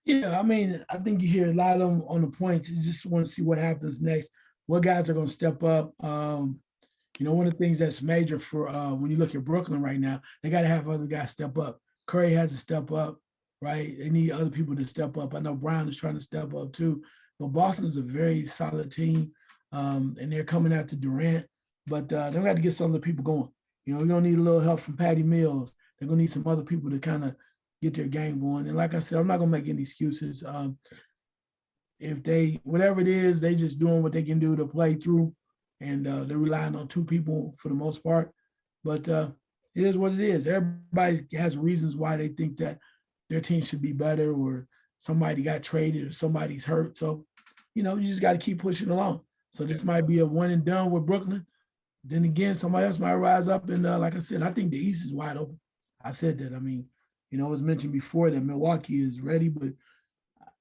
Yeah, I mean, I think you hear a lot of them on the points. You just want to see what happens next. What guys are going to step up? One of the things that's major for when you look at Brooklyn right now, they got to have other guys step up. Curry has to step up, right? They need other people to step up. I know Brown is trying to step up too, but Boston is a very solid team, and they're coming after Durant, but they're going to have to get some other people going. We're going to need a little help from Patty Mills. They're going to need some other people to kind of get their game going. And like I said, I'm not going to make any excuses. If they, whatever it is, they just doing what they can do to play through, and they're relying on two people for the most part. But it is what it is. Everybody has reasons why they think that their team should be better, or somebody got traded, or somebody's hurt. So, you just got to keep pushing along. So this might be a one and done with Brooklyn. Then again, somebody else might rise up. And like I said, I think the East is wide open. I said that. I mean, it was mentioned before that Milwaukee is ready, but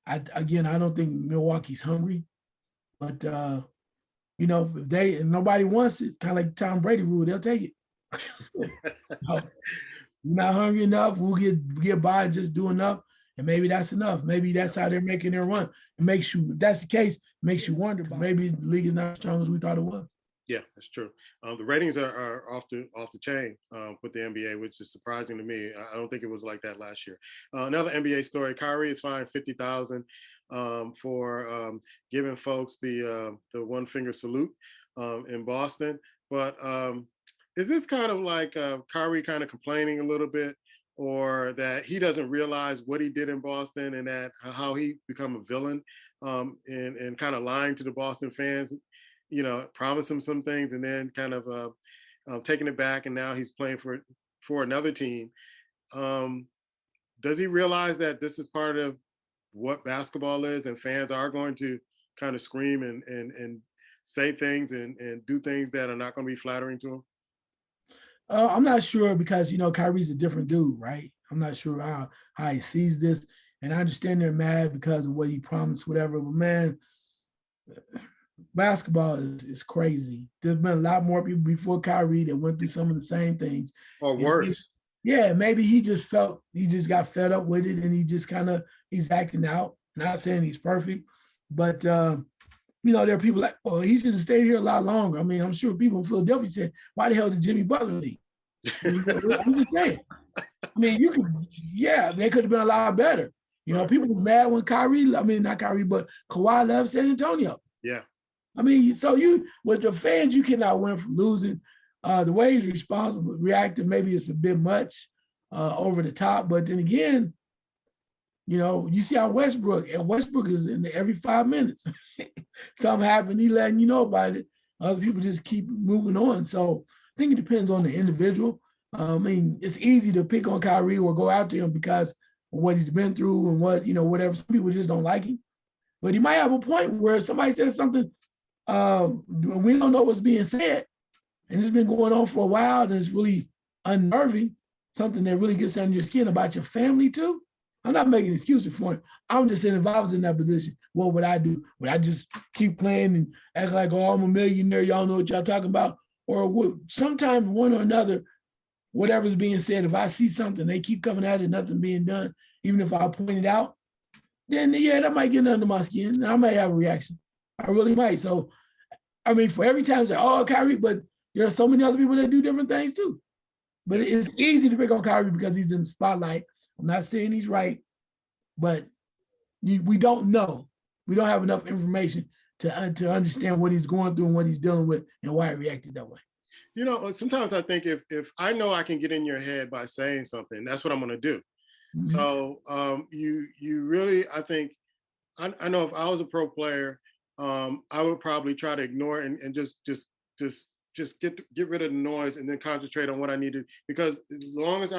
I don't think Milwaukee's hungry. But if nobody wants it, kind of like Tom Brady rule, they'll take it. You're not hungry enough, we'll get by and just do enough, and maybe that's enough. Maybe that's how they're making their run. It makes you, if that's the case, makes you wonder, but maybe the league is not as strong as we thought it was. Yeah, that's true. The ratings are off the chain with the NBA, which is surprising to me. I don't think it was like that last year. Another NBA story: Kyrie is fined $50,000 for giving folks the one finger salute in Boston. But is this kind of like Kyrie kind of complaining a little bit, or that he doesn't realize what he did in Boston, and that how he become a villain and kind of lying to the Boston fans? Promised him some things and then kind of taking it back, and now he's playing for another team. Does he realize that this is part of what basketball is, and fans are going to kind of scream and say things and do things that are not going to be flattering to him? I'm not sure, because Kyrie's a different dude, right? I'm not sure how he sees this, and I understand they're mad because of what he promised, whatever. But man, basketball is crazy. There's been a lot more people before Kyrie that went through some of the same things, or worse. Maybe he just got fed up with it, and he's acting out. Not saying he's perfect, but there are people like, oh, he should have stayed here a lot longer. I mean, I'm sure people in Philadelphia said, why the hell did Jimmy Butler leave? I'm just saying. I mean, they could have been a lot better. People was mad when Kawhi left San Antonio. Yeah. I mean, so with the fans, you cannot win from losing. The way he's responsible, reacting, maybe it's a bit much over the top. But then again, you see how Westbrook is in there every 5 minutes. Something happened, he letting you know about it. Other people just keep moving on. So I think it depends on the individual. I mean, it's easy to pick on Kyrie or go after him because of what he's been through and whatever. Some people just don't like him. But he might have a point where somebody says something, we don't know what's being said, and it's been going on for a while, and it's really unnerving, something that really gets under your skin about your family too. I'm not making excuses for it. I'm just saying, if I was in that position, what would I do? Would I just keep playing and act like, oh, I'm a millionaire, y'all know what y'all talking about? Or would sometime one or another, whatever's being said, if I see something, they keep coming at it, nothing being done, even if I point it out, then that might get under my skin, and I might have a reaction. I really might. So, I mean, for every time, say, oh, Kyrie, but there are so many other people that do different things too. But it's easy to pick on Kyrie because he's in the spotlight. I'm not saying he's right, but we don't know. We don't have enough information to understand what he's going through and what he's dealing with and why he reacted that way. sometimes I think if I know I can get in your head by saying something, that's what I'm going to do. Mhm. So you really, I think, I know if I was a pro player, I would probably try to ignore it and just get rid of the noise and then concentrate on what I needed. Because as long as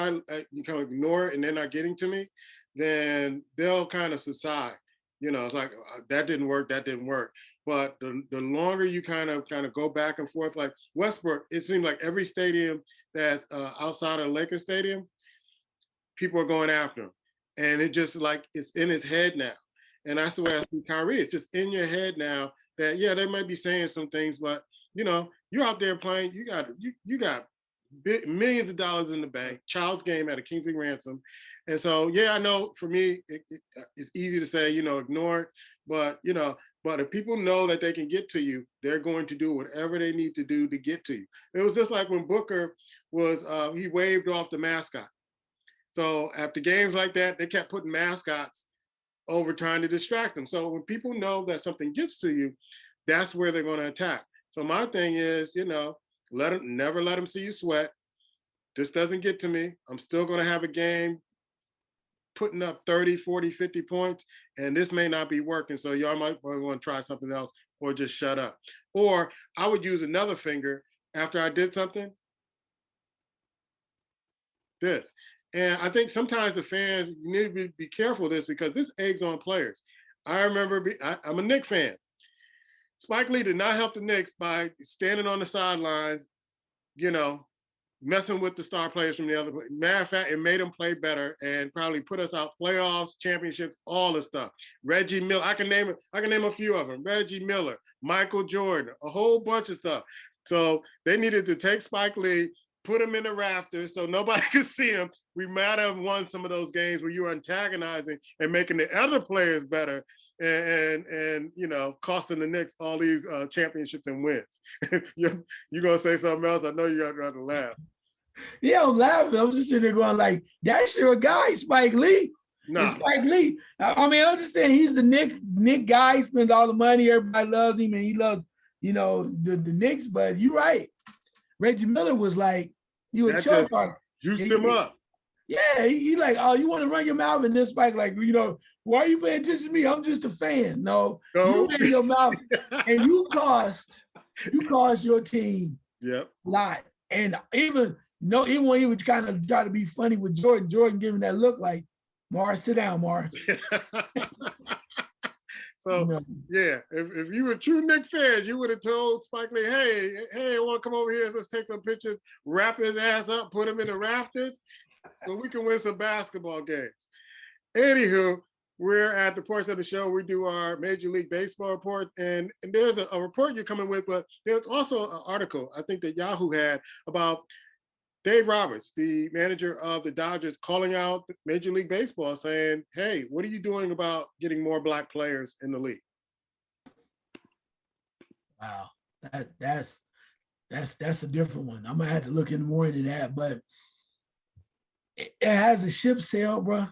you kind of ignore it and they're not getting to me, then they'll kind of subside. It's like that didn't work, that didn't work. But the longer you kind of go back and forth, like Westbrook, it seems like every stadium that's outside of Lakers Stadium, people are going after him, and it just like it's in his head now. And that's the way I see Kyrie. It's just in your head now that they might be saying some things, but you're out there playing. You got millions of dollars in the bank, child's game at a Kingsley ransom, and so I know for me it's easy to say ignore it, but if people know that they can get to you, they're going to do whatever they need to do to get to you. It was just like when Booker was he waved off the mascot. So after games like that, they kept putting mascots over trying to distract them. So when people know that something gets to you, that's where they're going to attack. So my thing is, never let them see you sweat. This doesn't get to me. I'm still going to have a game putting up 30, 40, 50 points, and this may not be working. So y'all might want to try something else or just shut up. Or I would use another finger after I did something. This. And I think sometimes the fans need to be careful of this because this eggs on players. I remember I'm a Knicks fan. Spike Lee did not help the Knicks by standing on the sidelines, messing with the star players from the other. Matter of fact, it made them play better and probably put us out playoffs, championships, all this stuff. Reggie Miller, I can name a few of them. Reggie Miller, Michael Jordan, a whole bunch of stuff. So they needed to take Spike Lee, put him in the rafters so nobody could see him. We might have won some of those games where you were antagonizing and making the other players better and costing the Knicks all these championships and wins. You're going to say something else? I know you're going to laugh. Yeah, I'm laughing. I'm just sitting there going like, that's your guy, Spike Lee. No. Spike Lee. I mean, I'm just saying he's the Nick guy. He spends all the money. Everybody loves him and he loves, the Knicks. But you're right. Reggie Miller was like, you a choke on. Juiced him up. Yeah, he like, oh, you want to run your mouth? And this Spike like, why are you paying attention to me? I'm just a fan. No. You ran your mouth and you cost your team a lot. And even when he would kind of try to be funny with Jordan giving that look like, Mars, sit down, Mars. So if you were true Knicks fans, you would have told Spike Lee, hey, I want to come over here. Let's take some pictures, wrap his ass up, put him in the rafters, so we can win some basketball games. Anywho, we're at the portion of the show we do our Major League Baseball report, and there's a report you're coming with, but there's also an article I think that Yahoo had about Dave Roberts, the manager of the Dodgers, calling out Major League Baseball, saying, "Hey, what are you doing about getting more Black players in the league?" Wow, that's a different one. I'm gonna have to look into more into that, but it has the ship sailed, bro.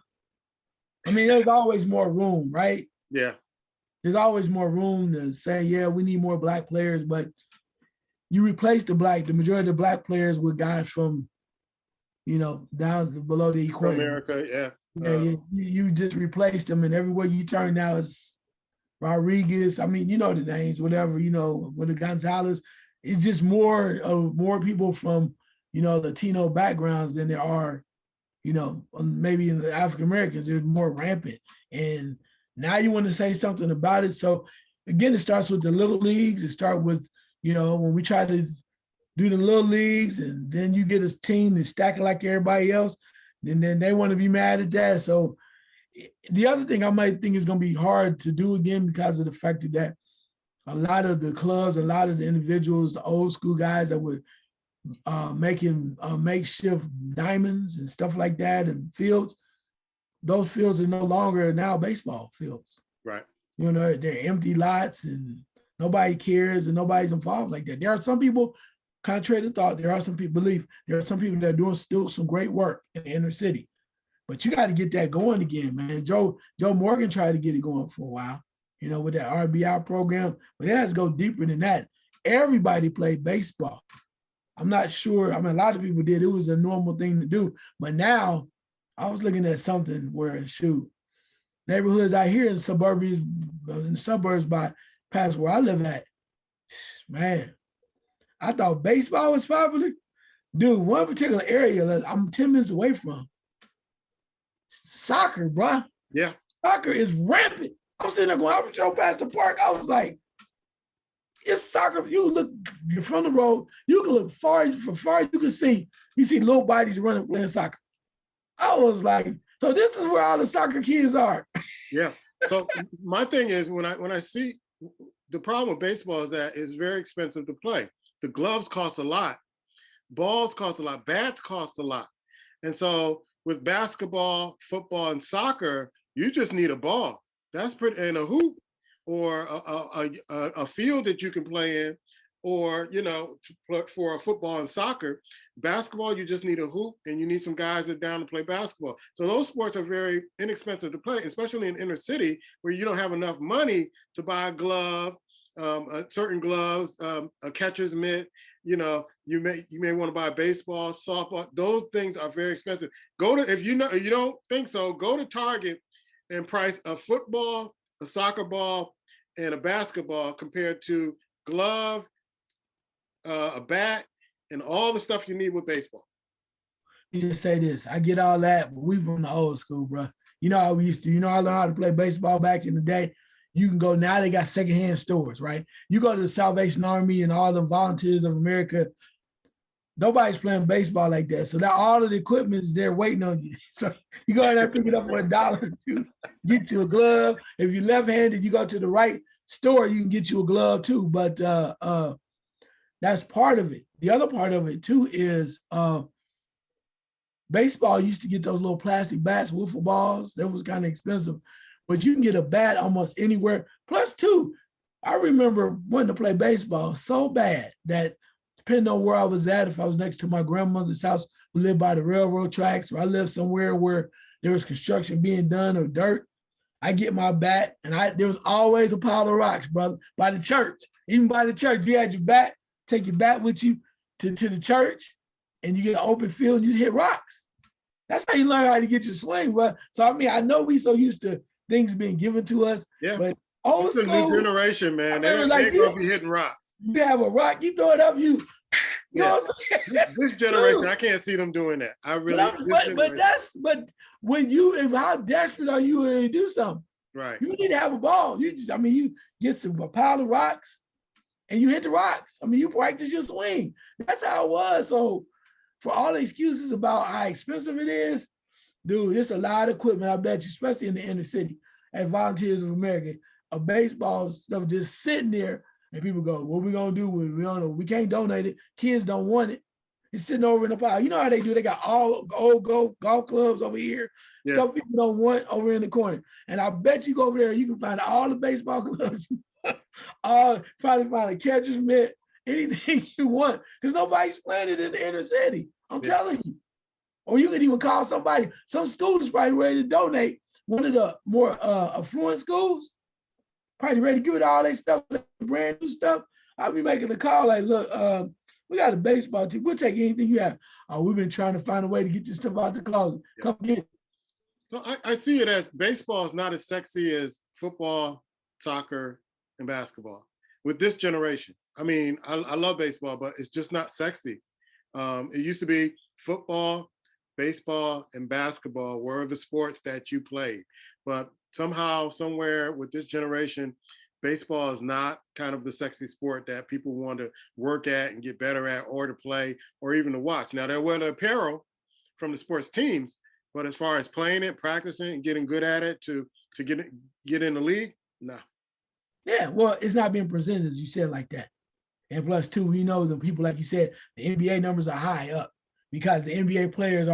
I mean, there's always more room, right? Yeah. There's always more room to say, yeah, we need more Black players, but you replace the majority of the Black players with guys from, down below the equator. From America, yeah. Yeah, you just replace them, and everywhere you turn now is Rodriguez. I mean, the names, whatever, with the Gonzalez. It's just more people from, Latino backgrounds than there are, maybe in the African Americans. There's more rampant. And now you want to say something about it. So again, it starts with the little leagues. It starts with, when we try to do the little leagues and then you get a team that's stacking like everybody else, and then they want to be mad at that. So the other thing I might think is going to be hard to do again because of the fact that a lot of the clubs, a lot of the individuals, the old school guys that were making makeshift diamonds and stuff like that and fields, those fields are no longer now baseball fields. Right. They're empty lots and nobody cares and nobody's involved like that. There are some people, contrary to thought, there are some people there are some people that are doing still some great work in the inner city. But you got to get that going again, man. Joe Morgan tried to get it going for a while, with that RBI program. But it has to go deeper than that. Everybody played baseball. I'm not sure. I mean, a lot of people did. It was a normal thing to do. But now I was looking at something where, shoot, neighborhoods out here in the suburbs by past where I live at, man, I thought baseball was popular. Dude, one particular area that I'm 10 minutes away from, soccer, bro. Yeah. Soccer is rampant. I'm sitting there going, I was drove past the park. I was like, it's soccer. You look from the road, you can look far you can see, you see little bodies running playing soccer. I was like, so this is where all the soccer kids are. Yeah. So my thing is when I see the problem with baseball is that it's very expensive to play. The gloves cost a lot, balls cost a lot, bats cost a lot. And so with basketball, football, and soccer, you just need a ball. That's pretty, and a hoop, or a field that you can play in, or for a football and soccer. Basketball, you just need a hoop, and you need some guys that are down to play basketball. So those sports are very inexpensive to play, especially in inner city where you don't have enough money to buy a glove, certain gloves, a catcher's mitt. You may want to buy baseball, softball. Those things are very expensive. If you don't think so, go to Target and price a football, a soccer ball, and a basketball compared to glove, a bat, and all the stuff you need with baseball. You just say this. I get all that, but we from the old school, bro. You know how we used to. I learned how to play baseball back in the day. You can go now. They got secondhand stores, right? You go to the Salvation Army and all the Volunteers of America. Nobody's playing baseball like that. So now all of the equipment is there waiting on you. So you go in there, pick it up for $1 to get you a glove. If you're left-handed, you go to the right store, you can get you a glove too. But that's part of it. The other part of it too is baseball used to get those little plastic bats, wiffle balls. That was kind of expensive. But you can get a bat almost anywhere. Plus two, I remember wanting to play baseball so bad that depending on where I was at, if I was next to my grandmother's house who lived by the railroad tracks, or I lived somewhere where there was construction being done or dirt, I get my bat, and there was always a pile of rocks, brother, by the church. Even by the church, you had your bat, take your bat with you to the church, and you get an open field and you hit rocks. That's how you learn how to get your swing, bro. So, I mean, I know we so used to things being given to us, but old school, it's a new generation, man. They're like going to be hitting rocks. You have a rock, you throw it up, you know what I'm saying? This generation, I can't see them doing that. I really. But when how desperate are you to do something? Right. You need to have a ball. You get a pile of rocks, and you hit the rocks. I mean, you practice your swing. That's how it was. So, for all the excuses about how expensive it is, dude, it's a lot of equipment. I bet you, especially in the inner city, at Volunteers of America, a baseball stuff just sitting there. And people go, what we gonna do with it? We don't know. We can't donate it. Kids don't want it. It's sitting over in the pile. You know how they do? They got all old golf clubs over here. Yeah. Stuff people don't want over in the corner. And I bet you go over there, you can find all the baseball clubs. Probably find a catcher's mitt, anything you want, because nobody's playing it in the inner city. I'm telling you. Or you can even call somebody. Some school is probably ready to donate. One of the more affluent schools, probably ready to give it all their stuff, brand new stuff. I'll be making a call like, look, we got a baseball team. We'll take anything you have. We've been trying to find a way to get this stuff out the closet. Yeah. Come get it. So I see it as baseball is not as sexy as football, soccer, and basketball with this generation. I mean, I love baseball, but it's just not sexy. It used to be football, baseball, and basketball were the sports that you played. But somehow, somewhere with this generation, baseball is not kind of the sexy sport that people want to work at and get better at, or to play, or even to watch. Now, they'll wear the apparel from the sports teams, but as far as playing it, practicing, and getting good at it to get in the league, no. Yeah, well, it's not being presented, as you said, like that. And plus, too, the people, like you said, the NBA numbers are high up because the NBA players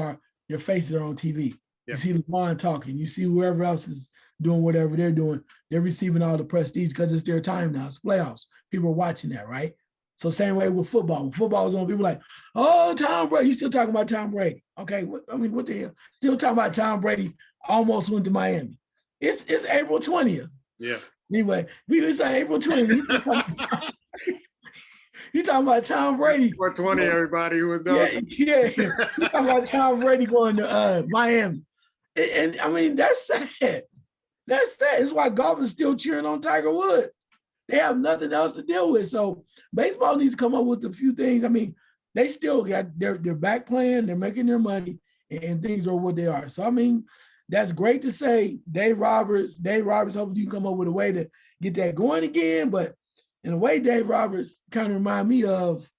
their faces are on TV. Yeah. You see LeBron talking. You see whoever else is doing whatever they're doing. They're receiving all the prestige because it's their time now. It's playoffs. People are watching that, right? So same way with football. When football is on, people are like, oh, Tom Brady. You still talking about Tom Brady. Okay, what the hell? Still talking about Tom Brady almost went to Miami. It's April 20th. Yeah. Anyway, it's April 20th. You talking about Tom Brady? 420, everybody who was Yeah, done. yeah. You talking about Tom Brady going to Miami? And I mean, that's sad. That's sad. It's why golf is still cheering on Tiger Woods. They have nothing else to deal with. So baseball needs to come up with a few things. I mean, they still got they're back playing, they're making their money, and things are what they are. So I mean, that's great to say. Dave Roberts, hopefully you can come up with a way to get that going again. But in a way, Dave Roberts kind of remind me of,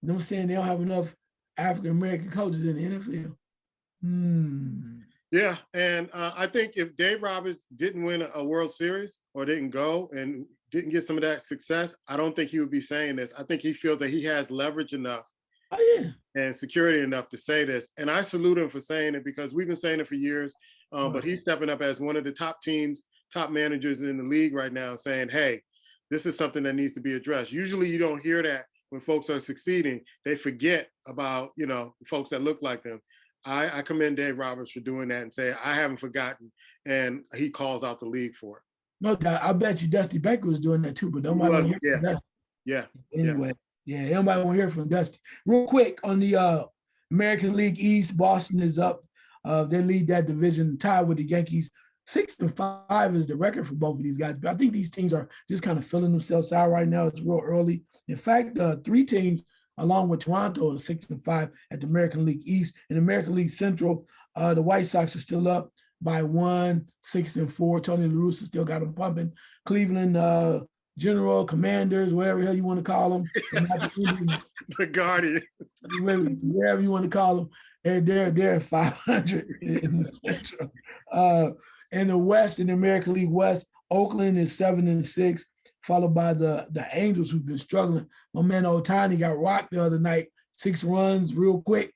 you know what I'm saying, they don't have enough African American coaches in the NFL. Yeah, and I think if Dave Roberts didn't win a World Series or didn't go and didn't get some of that success, I don't think he would be saying this. I think he feels that he has leverage enough and security enough to say this. And I salute him for saying it, because we've been saying it for years, but he's stepping up as one of the top teams, top managers in the league right now, saying, hey, this is something that needs to be addressed. Usually you don't hear that when folks are succeeding. They forget about, folks that look like them. I commend Dave Roberts for doing that and say, I haven't forgotten. And he calls out the league for it. No doubt. I bet you Dusty Baker was doing that too, but nobody want to hear from Dusty. Yeah. Anyway, everybody want to hear from Dusty. Real quick on the American League East, Boston is up. They lead that division, tied with the Yankees. 6-5 is the record for both of these guys. But I think these teams are just kind of filling themselves out right now. It's real early. In fact, 3 teams, along with Toronto, is 6-5 at the American League East. In the American League Central, the White Sox are still up by 1, 6-4. Tony La Russa still got them pumping. Cleveland General Commanders, whatever the hell you want to call them, the Guardian, wherever you want to call them, they're at 500 in the Central. In the West, in the American League West, Oakland is 7-6, followed by the Angels, who've been struggling. My man Ohtani got rocked the other night, 6 runs real quick,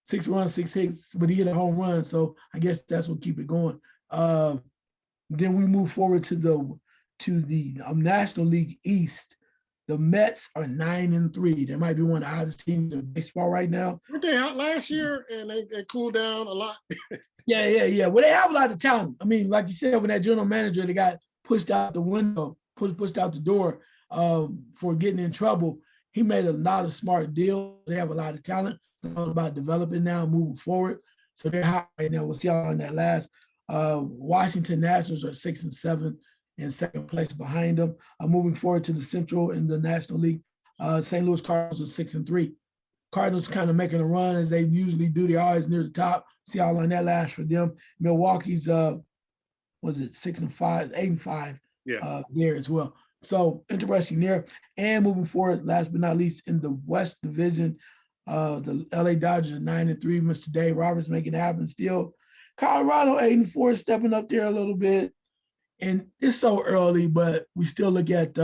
6 runs, 6 hits, but he hit a home run. So I guess that's what keep it going. Then we move forward to the National League East. The Mets are 9-3. They might be one of the hottest teams in baseball right now. Weren't they out last year and they cooled down a lot? Yeah. Well, they have a lot of talent. I mean, like you said, when that general manager, they got pushed out the window, pushed out the door for getting in trouble. He made a lot of smart deals. They have a lot of talent. It's all about developing now, moving forward. So they're high right now. We'll see how on that last. Washington Nationals are 6-7 in second place behind them. Moving forward to the Central in the National League, St. Louis Cardinals are 6-3. Cardinals kind of making a run as they usually do. They're always near the top. See how long that lasts for them. Milwaukee's 6-5, 8-5 there as well. So interesting there. And moving forward, last but not least, in the West Division, the LA Dodgers are 9-3. Mr. Dave Roberts making it happen still. Colorado 8-4, stepping up there a little bit. And it's so early, but we still look at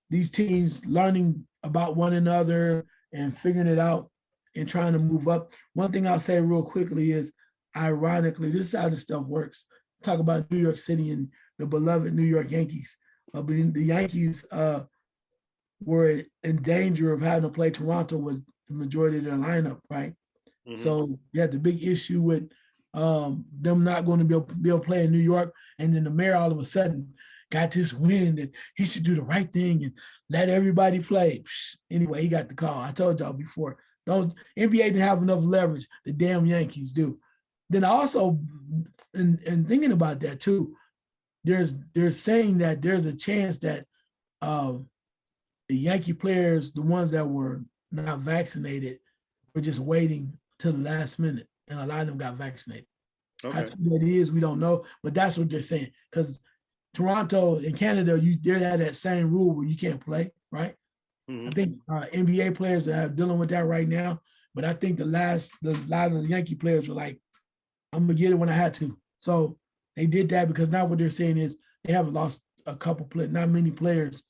these teams learning about one another and figuring it out and trying to move up. One thing I'll say real quickly is, ironically, this is how this stuff works. Talk about New York City and the beloved New York Yankees. But the Yankees were in danger of having to play Toronto with the majority of their lineup, right? Mm-hmm. So you had the big issue with them not going to be able to play in New York. And then the mayor all of a sudden got this wind and he should do the right thing and let everybody play. Anyway, he got the call. I told y'all before, NBA didn't have enough leverage. The damn Yankees do. Then also, and thinking about that too, they're saying that there's a chance that the Yankee players, the ones that were not vaccinated, were just waiting till the last minute, and a lot of them got vaccinated. Okay. How true that is, we don't know, but that's what they're saying. Because Toronto and Canada, they had that same rule where you can't play, right? Mm-hmm. I think NBA players are dealing with that right now, but I think a lot of the Yankee players were like, I'm gonna get it when I had to. So they did that because now what they're saying is they haven't lost a couple not many players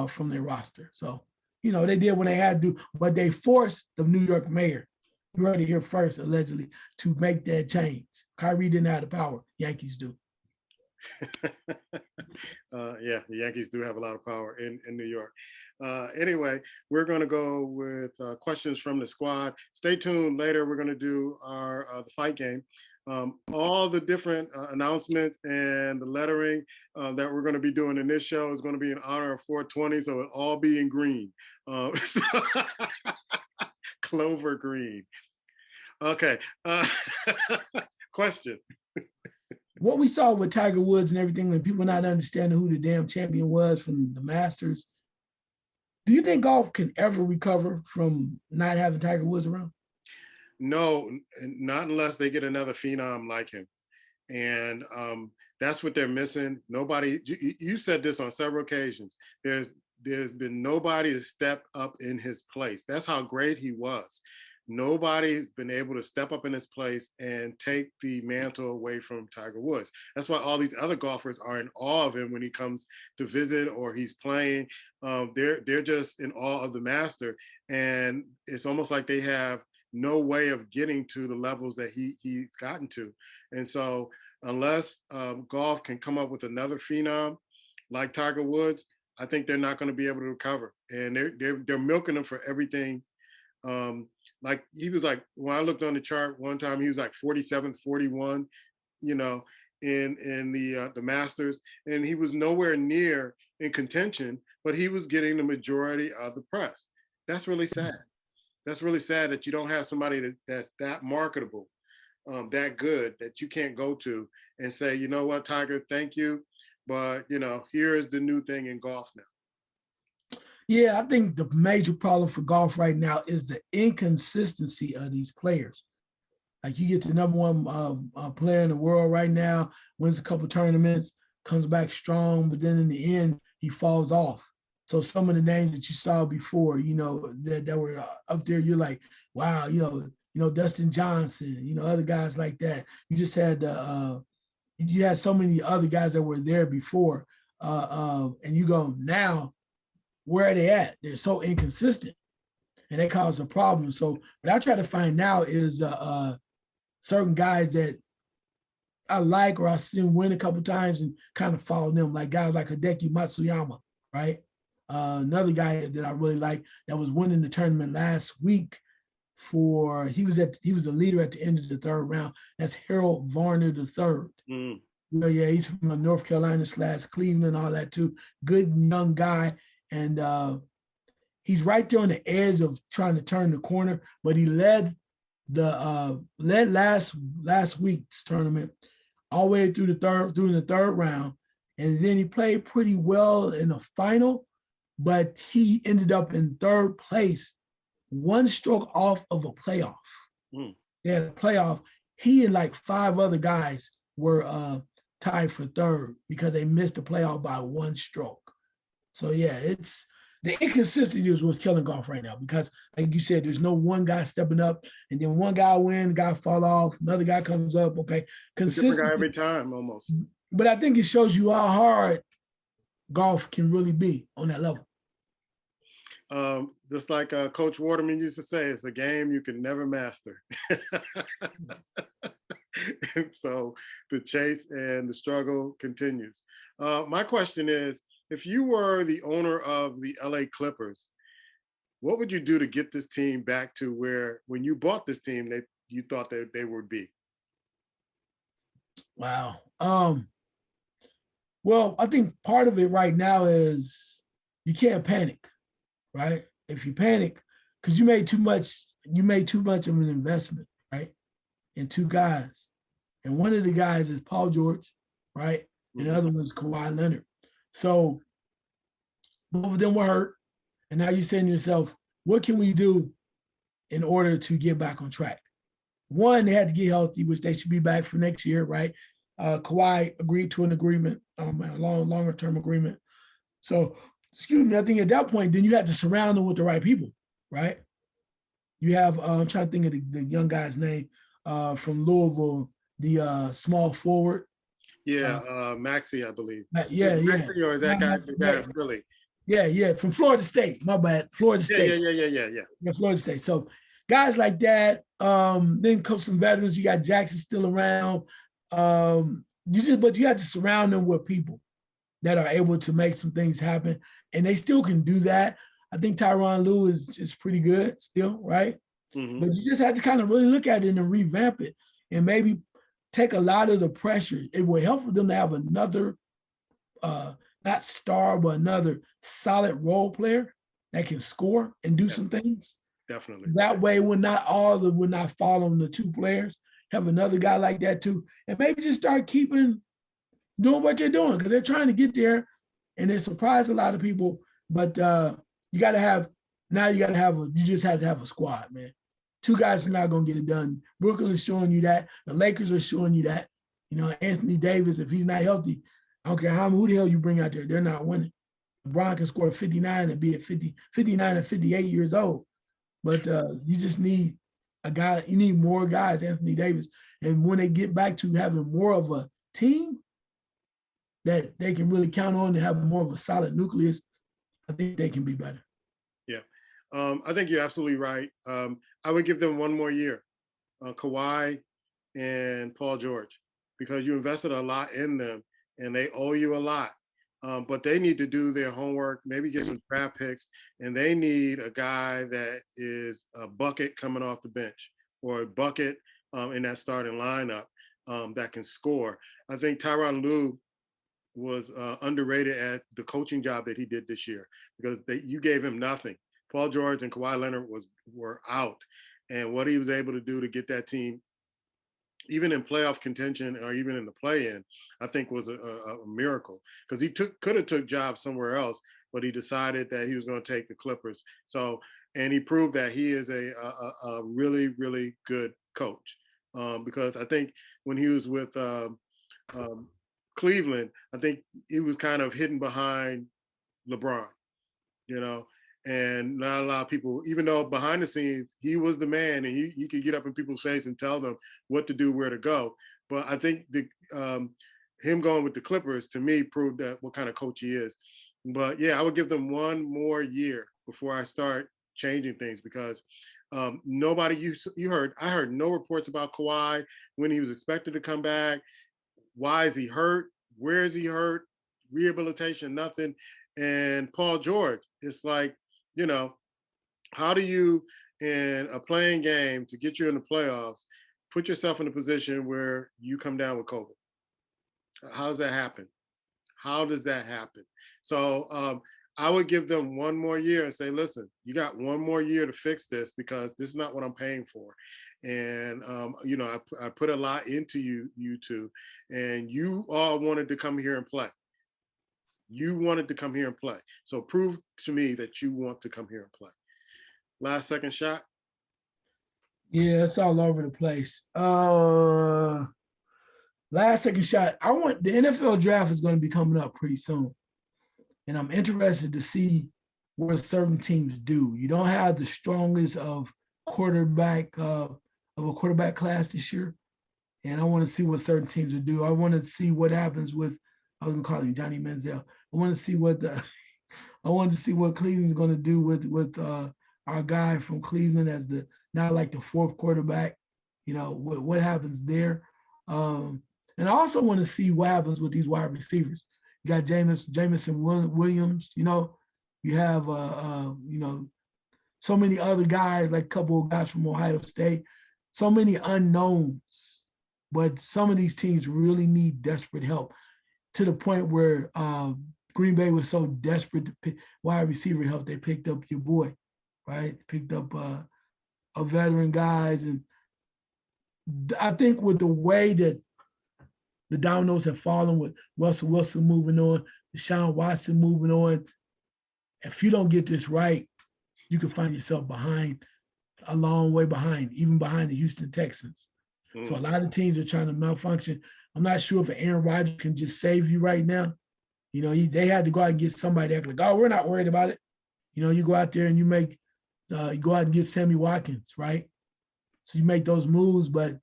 from their roster. So, they did when they had to, but they forced the New York mayor, you heard it here first, allegedly, to make that change. Kyrie didn't have the power. Yankees do. The Yankees do have a lot of power in New York. Anyway, we're going to go with questions from the squad. Stay tuned. Later, we're going to do our the fight game. All the different announcements and the lettering that we're going to be doing in this show is going to be in honor of 420, so it'll all be in green. So Clover green. Okay. Question. What we saw with Tiger Woods and everything, and people not understanding who the damn champion was from the Masters, do you think golf can ever recover from not having Tiger Woods around? No, not unless they get another phenom like him. And that's what they're missing. Nobody, you said this on several occasions. There's been nobody to step up in his place. That's how great he was. Nobody's been able to step up in his place and take the mantle away from Tiger Woods. That's why all these other golfers are in awe of him when he comes to visit or he's playing. They're just in awe of the master, and it's almost like they have no way of getting to the levels that he's gotten to. And so unless golf can come up with another phenom like Tiger Woods, I think they're not going to be able to recover. And they're milking him for everything. Like he was like, when I looked on the chart one time, he was like 47th, 41, you know, in the Masters, and he was nowhere near in contention, but he was getting the majority of the press. That's really sad. That's really sad that you don't have somebody that's that marketable, that good, that you can't go to and say, you know what, Tiger, thank you, but you know, here is the new thing in golf now. Yeah, I think the major problem for golf right now is the inconsistency of these players. Like you get the number one player in the world right now, wins a couple tournaments, comes back strong, but then in the end, he falls off. So some of the names that you saw before, you know, that were up there, you're like, wow, you know, Dustin Johnson, you know, other guys like that. You just had you had so many other guys that were there before, and you go now, where are they at? They're so inconsistent, and that causes a problem. So what I try to find now is certain guys that I like or I've seen win a couple times and kind of follow them, like guys like Hideki Matsuyama, right? Another guy that I really like that was winning the tournament last week he was the leader at the end of the third round. That's Harold Varner III. You know, yeah, he's from North Carolina / Cleveland, all that too. Good young guy. And he's right there on the edge of trying to turn the corner, but he led last week's tournament all the way through the third round, and then he played pretty well in the final, but he ended up in third place, one stroke off of a playoff. They had a playoff. He and like 5 other guys were tied for third because they missed the playoff by one stroke. So yeah, it's the inconsistency is what's killing golf right now because, like you said, there's no one guy stepping up, and then one guy win, guy fall off, another guy comes up. Okay, consistency every time almost. But I think it shows you how hard golf can really be on that level. Just like Coach Waterman used to say, it's a game you can never master. And so the chase and the struggle continues. My question is, if you were the owner of the LA Clippers, what would you do to get this team back to where, when you bought this team, that you thought that they would be? Wow. Well, I think part of it right now is you can't panic, right? If you panic, because you made too much of an investment, right? In 2 guys. And one of the guys is Paul George, right? And the other one's Kawhi Leonard. So both of them were hurt. And now you're saying to yourself, what can we do in order to get back on track? One, they had to get healthy, which they should be back for next year, right? Kawhi agreed to an agreement, a longer term agreement. So, excuse me, I think at that point, then you have to surround them with the right people, right? You have, I'm trying to think of the young guy's name from Louisville, the small forward. Yeah, Maxey, I believe. Yeah. Maxey, or is that guy really? Yeah, from Florida State. My bad, Florida State. Yeah, Florida State. So guys like that. Then come some veterans. You got Jackson still around. But you have to surround them with people that are able to make some things happen, and they still can do that. I think Tyronn Lue is pretty good still, right? But you just have to kind of really look at it and revamp it, and maybe take a lot of the pressure. It will help for them to have another, not star, but another solid role player that can score and do some things. Definitely. That way, we're not fall on the two players. Have another guy like that too, and maybe just start doing what they're doing because they're trying to get there, and it surprised a lot of people. But you just have to have a squad, man. Two guys are not going to get it done. Brooklyn is showing you that. The Lakers are showing you that. You know, Anthony Davis, if he's not healthy, I don't care who the hell you bring out there, they're not winning. LeBron can score 59 and be at 59 and 58 years old. But you just need a guy, you need more guys, Anthony Davis. And when they get back to having more of a team that they can really count on to have more of a solid nucleus, I think they can be better. Yeah. I think you're absolutely right. I would give them one more year, Kawhi and Paul George, because you invested a lot in them and they owe you a lot. But they need to do their homework, maybe get some draft picks, and they need a guy that is a bucket coming off the bench or a bucket in that starting lineup that can score. I think Tyronn Lue was underrated at the coaching job that he did this year because you gave him nothing. Paul George and Kawhi Leonard were out, and what he was able to do to get that team, even in playoff contention or even in the play-in, I think was a miracle because he could have took jobs somewhere else, but he decided that he was going to take the Clippers. So, and he proved that he is a really, really good coach because I think when he was with Cleveland, I think he was kind of hidden behind LeBron, you know, and not a lot of people, even though behind the scenes, he was the man and he could get up in people's face and tell them what to do, where to go. But I think him going with the Clippers, to me, proved that what kind of coach he is. But yeah, I would give them one more year before I start changing things because nobody, I heard no reports about Kawhi, when he was expected to come back. Why is he hurt? Where is he hurt? Rehabilitation, nothing. And Paul George, it's like, you know, how do you, in a playing game to get you in the playoffs, put yourself in a position where you come down with COVID? How does that happen? How does that happen? So I would give them one more year and say, listen, you got one more year to fix this because this is not what I'm paying for. And, you know, I put a lot into you two, and you all wanted to come here and play. You wanted to come here and play. So prove to me that you want to come here and play. Last second shot. Yeah, it's all over the place. Last second shot. I want the NFL draft is going to be coming up pretty soon. And I'm interested to see what certain teams do. You don't have the strongest of a quarterback class this year. And I want to see what certain teams will do. I want to see what happens with, I was gonna call him Johnny Manziel. I want to see what Cleveland's going to do with our guy from Cleveland as the not like the fourth quarterback. You know what happens there, and I also want to see what happens with these wide receivers. You got Jameson Williams. You know, you have you know, so many other guys, like a couple of guys from Ohio State. So many unknowns, but some of these teams really need desperate help to the point where Green Bay was so desperate to pick wide receiver help, they picked up your boy, right? Picked up a veteran guys. And I think with the way that the dominoes have fallen with Russell Wilson moving on, Deshaun Watson moving on, if you don't get this right, you can find yourself behind, a long way behind, even behind the Houston Texans. So a lot of teams are trying to malfunction. I'm not sure if Aaron Rodgers can just save you right now. You know, they had to go out and get somebody that like, oh, we're not worried about it. You know, you go out there and you go out and get Sammy Watkins, right? So you make those moves, but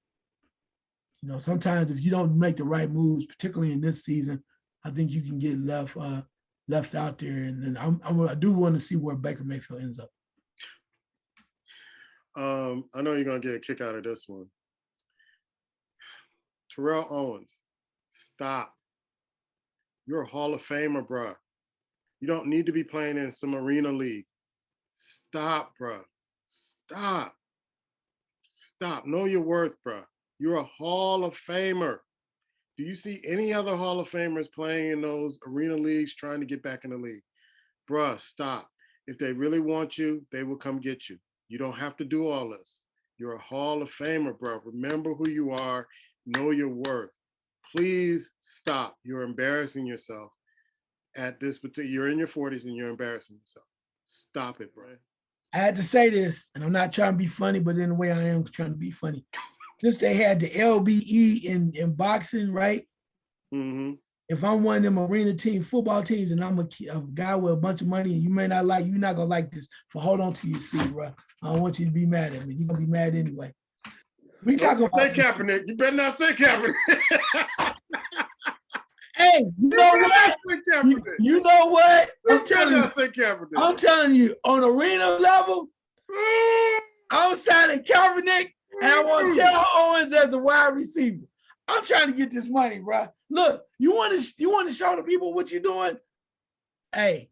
you know, sometimes if you don't make the right moves, particularly in this season, I think you can get left out there. And I do want to see where Baker Mayfield ends up. I know you're gonna get a kick out of this one. Terrell Owens, stop. You're a Hall of Famer, bro. You don't need to be playing in some arena league. Stop, bro. Stop. Know your worth, bro. You're a Hall of Famer. Do you see any other Hall of Famers playing in those arena leagues trying to get back in the league? Bruh, stop. If they really want you, they will come get you. You don't have to do all this. You're a Hall of Famer, bruh. Remember who you are. Know your worth. Please stop. You're embarrassing yourself at this particular, you're in your 40s and you're embarrassing yourself. Stop it, bro. I had to say this, and I'm not trying to be funny, but in a way I am trying to be funny. Since they had the LBE in boxing, right? Mm-hmm. If I'm one of them arena team football teams and I'm a guy with a bunch of money and you may not like, you're not gonna like this. But hold on to your seat, bro. I don't want you to be mad at me. You're gonna be mad anyway. We talking about say Kaepernick. You better not say Kaepernick. Hey, you know what? You know what? I'm telling you, on arena level, I'm signing Kaepernick, and I want Taylor Owens as the wide receiver. I'm trying to get this money, bro. Look, you want to show the people what you're doing? Hey,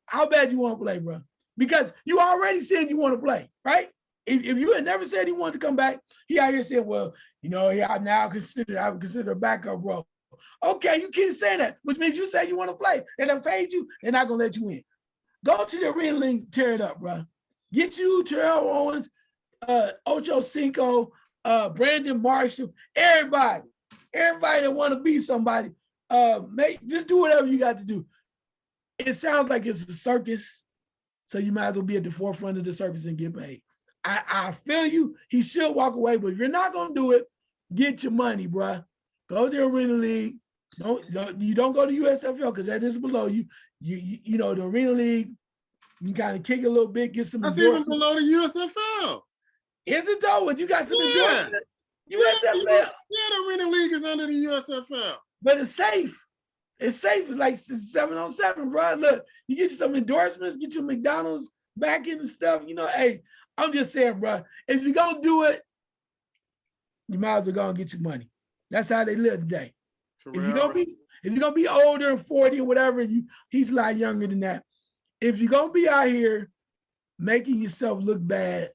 how bad you want to play, bro? Because you already said you want to play, right? If you had never said he wanted to come back, he out here saying, well, you know, I would consider a backup role. Okay, you keep saying that, which means you say you want to play. They done paid you, they're not gonna let you in. Go to the arena league, tear it up, bro. Get you Terrell Owens, Ocho Cinco, Brandon Marshall, everybody that want to be somebody. Just do whatever you got to do. It sounds like it's a circus, so you might as well be at the forefront of the circus and get paid. I feel you. He should walk away, but if you're not gonna do it, get your money, bro. Go to the arena league. You don't go to USFL because that is below you. You know the arena league. You kind of kick a little bit, get some. That's even below the USFL. Is it though? You got some endorsement? USFL. Yeah, the arena league is under the USFL. But it's safe. It's safe. It's like 7-on-7, bro. Look, you get you some endorsements, get your McDonald's back in the stuff. You know, hey, I'm just saying, bro. If you're gonna do it, you might as well go and get your money. That's how they live today. If you're gonna be older and 40 or whatever, he's a lot younger than that. If you're gonna be out here making yourself look bad,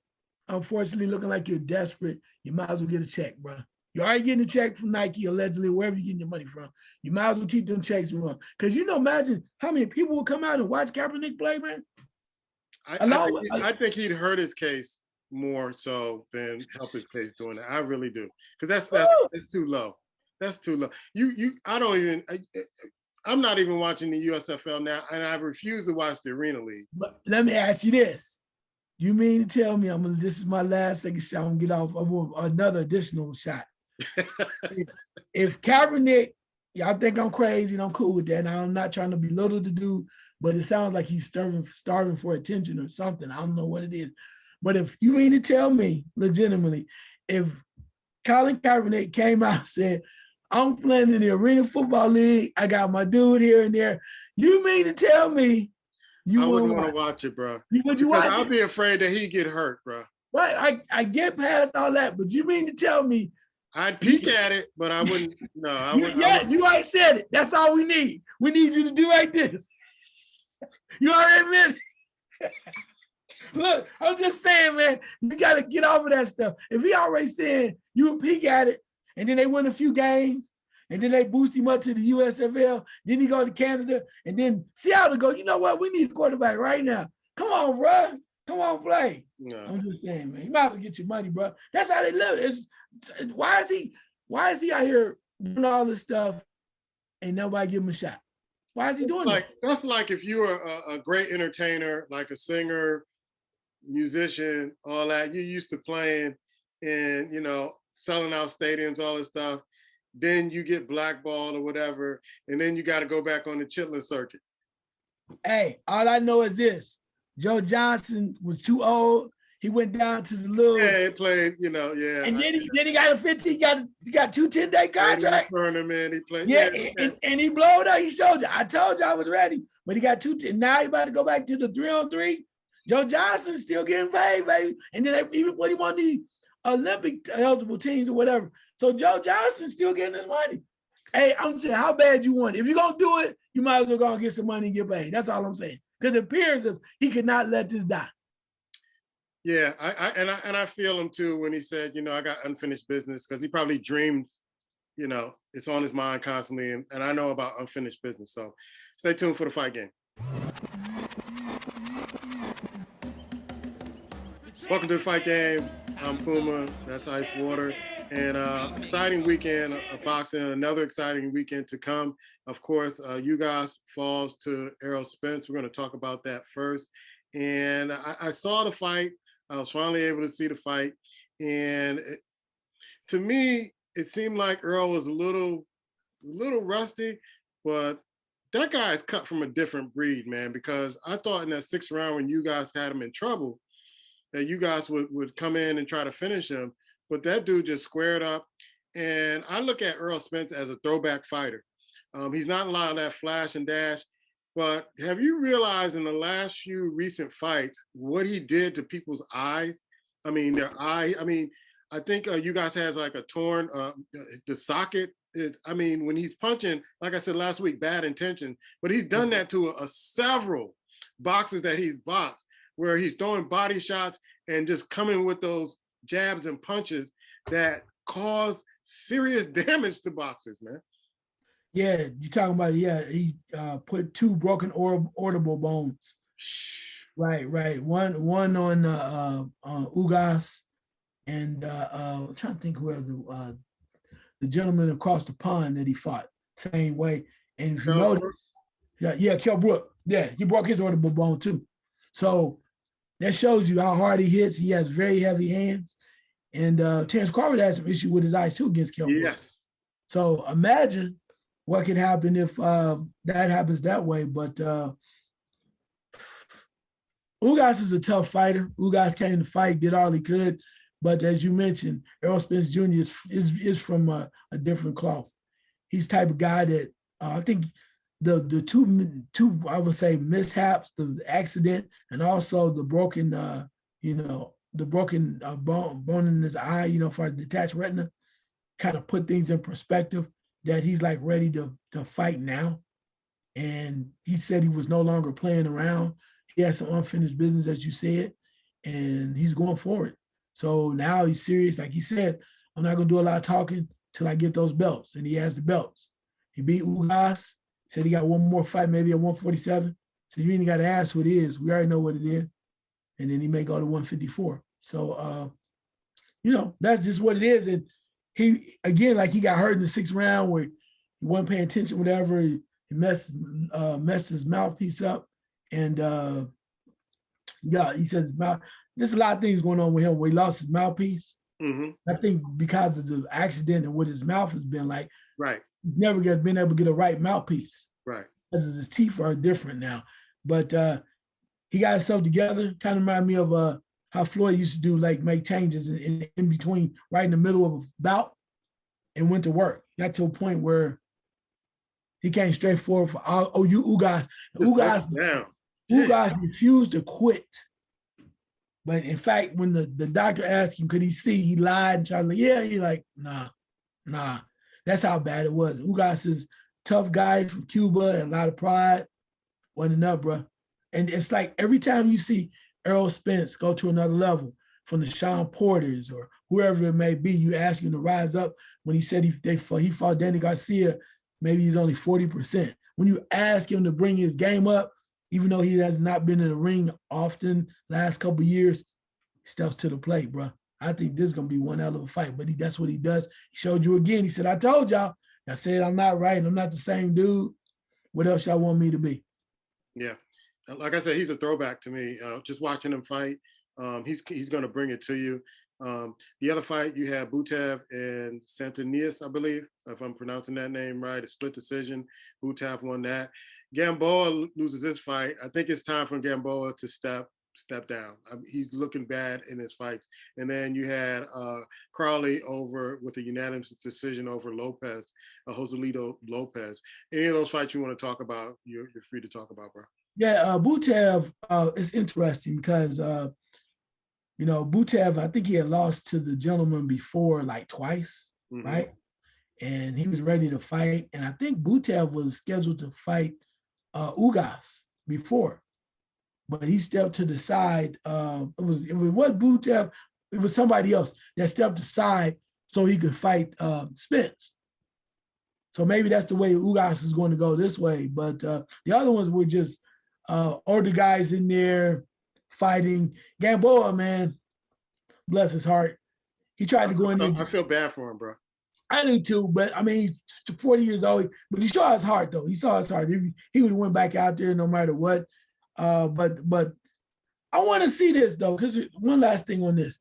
unfortunately looking like you're desperate, you might as well get a check, bro. You're already getting a check from Nike, allegedly, wherever you're getting your money from. You might as well keep them checks running. Because imagine how many people will come out and watch Kaepernick play, man. I think he'd hurt his case more so than help his case doing that. I really do. Because that's too low. That's too low. I'm not even watching the USFL now, and I refuse to watch the Arena League. But let me ask you this. You mean to tell me this is my last second shot, I'm gonna get off. I want another additional shot. If Kaepernick, y'all think I'm crazy and I'm cool with that, and I'm not trying to belittle the dude, but it sounds like he's starving for attention or something. I don't know what it is. But if you mean to tell me legitimately, if Colin Kaepernick came out and said, I'm playing in the Arena Football League, I got my dude here and there, you mean to tell me I wouldn't want to watch it, bro. Would you watch it? I'd be afraid that he'd get hurt, bro. Right, I get past all that, but you mean to tell me I'd peek at it, but I wouldn't. No, I wouldn't. Yeah, you already said it. That's all we need. We need you to do like this. You already admitted it. Look, I'm just saying, man, you got to get off of that stuff. If he already said you would peek at it, and then they win a few games, and then they boost him up to the USFL, then he go to Canada, and then Seattle go, you know what? We need a quarterback right now. Come on, bro. Come on, play. No. I'm just saying, man. You might as well get your money, bro. That's how they live. Why is he out here doing all this stuff and nobody give him a shot? Why is he doing that? That's like if you're a great entertainer, like a singer, musician, all that, you're used to playing and, selling out stadiums, all this stuff. Then you get blackballed or whatever, and then you got to go back on the chitlin circuit. Hey, all I know is this. Joe Johnson was too old. He went down to the little. Yeah, he played, yeah. And then he got a 15. He got 2 10-day contracts. Tournament, he played. Yeah, and he blowed up. He showed you. I told you I was ready, but he got 2. Now he about to go back to the 3-on-3. Joe Johnson's still getting paid, baby. And then even when he won the Olympic eligible teams or whatever. So Joe Johnson's still getting his money. Hey, I'm saying, how bad you want it? If you're gonna do it, you might as well go and get some money and get paid. That's all I'm saying. Because it appears that he could not let this die. Yeah, I feel him too when he said, I got unfinished business, because he probably dreams, it's on his mind constantly, and I know about unfinished business. So stay tuned for the fight game. Welcome to the fight game. I'm Puma. That's Icewater. And exciting weekend of boxing. Another exciting weekend to come. Of course, Ugas falls to Errol Spence. We're going to talk about that first. And I saw the fight. I was finally able to see the fight. And to me, it seemed like Earl was a little rusty, but that guy is cut from a different breed, man. Because I thought in that sixth round, when you guys had him in trouble, that you guys would come in and try to finish him, but that dude just squared up. And I look at Earl Spence as a throwback fighter. He's not a lot of that flash and dash, but have you realized in the last few recent fights what he did to people's eyes? I mean, their eye. I mean, I think you guys has like a torn the socket is. I mean, when he's punching, like I said last week, bad intention, but he's done that to a several boxers that he's boxed, where he's throwing body shots and just coming with those jabs and punches that cause serious damage to boxers, man. Yeah, you're talking about, yeah, he put two broken audible bones. Right. One on Ugas, and I'm trying to think who the gentleman across the pond that he fought same way. And if you notice, Kell Brook, yeah, he broke his audible bone too. So that shows you how hard he hits. He has very heavy hands. And Terrence Crawford had some issue with his eyes too against Kell Brook. Yes. So imagine what could happen if that happens that way. But Ugas is a tough fighter. Ugas came to fight, did all he could. But as you mentioned, Errol Spence Jr. is from a different cloth. He's the type of guy that I think the two I would say mishaps, the accident, and also the broken bone in his eye, for a detached retina, kind of put things in perspective, that he's like ready to fight now. And he said he was no longer playing around. He has some unfinished business, as you said, and he's going for it. So now he's serious. Like he said, I'm not going to do a lot of talking till I get those belts. And he has the belts. He beat Ugas, said he got one more fight, maybe at 147. So you ain't got to ask what it is. We already know what it is. And then he may go to 154. So, that's just what it is. And he, again, like he got hurt in the sixth round where he wasn't paying attention, whatever. He messed his mouthpiece up. And, he said his mouth. There's a lot of things going on with him where he lost his mouthpiece. Mm-hmm. I think because of the accident and what his mouth has been like, right, he's never been able to get a right mouthpiece. Right. Because his teeth are different now. But he got himself together. Kind of remind me of how Floyd used to do, like make changes in between, right in the middle of a bout, and went to work. Got to a point where he came straight forward for Ugas. Ugas refused to quit. But in fact, when the doctor asked him, could he see, he lied and tried to, he like, nah. That's how bad it was. Ugas is tough guy from Cuba, a lot of pride. Wasn't enough, bro. And it's like every time you see Errol Spence go to another level, from the Sean Porters or whoever it may be, you ask him to rise up. When he said he fought Danny Garcia, maybe he's only 40%. When you ask him to bring his game up, even though he has not been in the ring often last couple of years, he steps to the plate, bro. I think this is going to be one hell of a fight, but that's what he does. He showed you again. He said, I told y'all. I said, I'm not right. I'm not the same dude. What else y'all want me to be? Yeah. Like I said, he's a throwback to me. Just watching him fight, he's going to bring it to you. The other fight, you had Butev and Santanias, I believe, if I'm pronouncing that name right, a split decision. Butev won that. Gamboa loses this fight. I think it's time for Gamboa to step down. He's looking bad in his fights. And then you had Crowley over with a unanimous decision over Lopez, Joselito Lopez. Any of those fights you want to talk about, you're free to talk about, bro. Yeah, Butev is interesting because, Butev, I think he had lost to the gentleman before like twice, mm-hmm. right? And he was ready to fight. And I think Butev was scheduled to fight Ugas before. but he stepped to the side. It was Booth Jeff, it was somebody else that stepped aside so he could fight Spence. So maybe that's the way Ugas is going to go this way. But the other ones were just older guys in there fighting. Gamboa, man, bless his heart. He tried to go in there. I feel bad for him, bro. I do too, but I mean, he's 40 years old, but he saw his heart though. He saw his heart. He would have went back out there no matter what. But I want to see this though, because one last thing on this.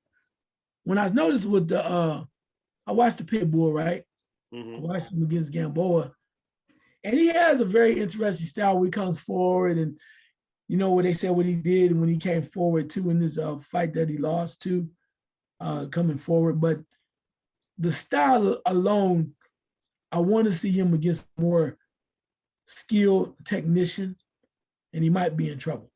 When I noticed with the, I watched the Pitbull, right? Mm-hmm. I watched him against Gamboa, and he has a very interesting style where he comes forward, and you know what they said what he did when he came forward too in this fight that he lost to, coming forward, but the style alone, I want to see him against more skilled technician, and he might be in trouble.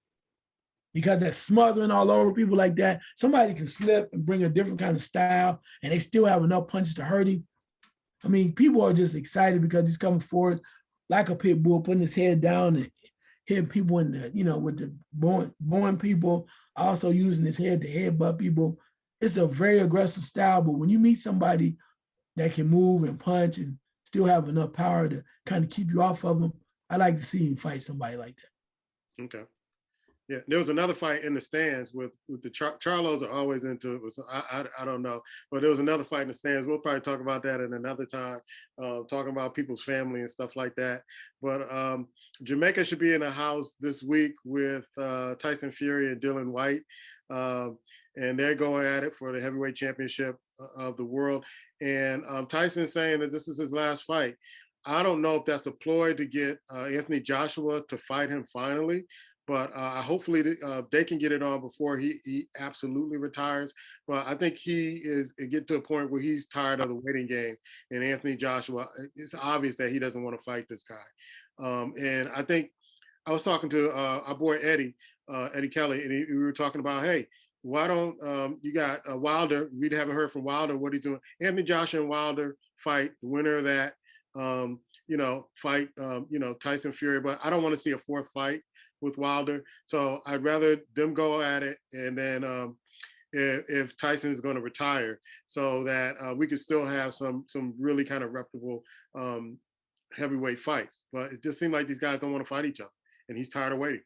Because that smothering all over people like that, somebody can slip and bring a different kind of style, and they still have enough punches to hurt him. I mean, people are just excited because he's coming forward like a pit bull, putting his head down and hitting people in the, with the born people, also using his head to headbutt people. It's a very aggressive style, but when you meet somebody that can move and punch and still have enough power to kind of keep you off of them, I like to see him fight somebody like that. Okay. Yeah, there was another fight in the stands with the Charlos are always into it. I don't know, but there was another fight in the stands. We'll probably talk about that at another time, talking about people's family and stuff like that. But Jamaica should be in a house this week with Tyson Fury and Dylan White. And they're going at it for the heavyweight championship of the world. And Tyson's saying that this is his last fight. I don't know if that's a ploy to get Anthony Joshua to fight him finally, but hopefully they can get it on before he absolutely retires. But I think he is get to a point where he's tired of the waiting game. And Anthony Joshua, it's obvious that he doesn't want to fight this guy. And I think I was talking to our boy Eddie Kelly, and we were talking about, hey, why don't you got Wilder? We haven't heard from Wilder what he's doing. Anthony Joshua and Wilder fight. The winner of that, fight, Tyson Fury. But I don't want to see a fourth fight with Wilder. So I'd rather them go at it, and then if Tyson is going to retire, so that we could still have some really kind of reputable heavyweight fights. But it just seemed like these guys don't want to fight each other, and he's tired of waiting.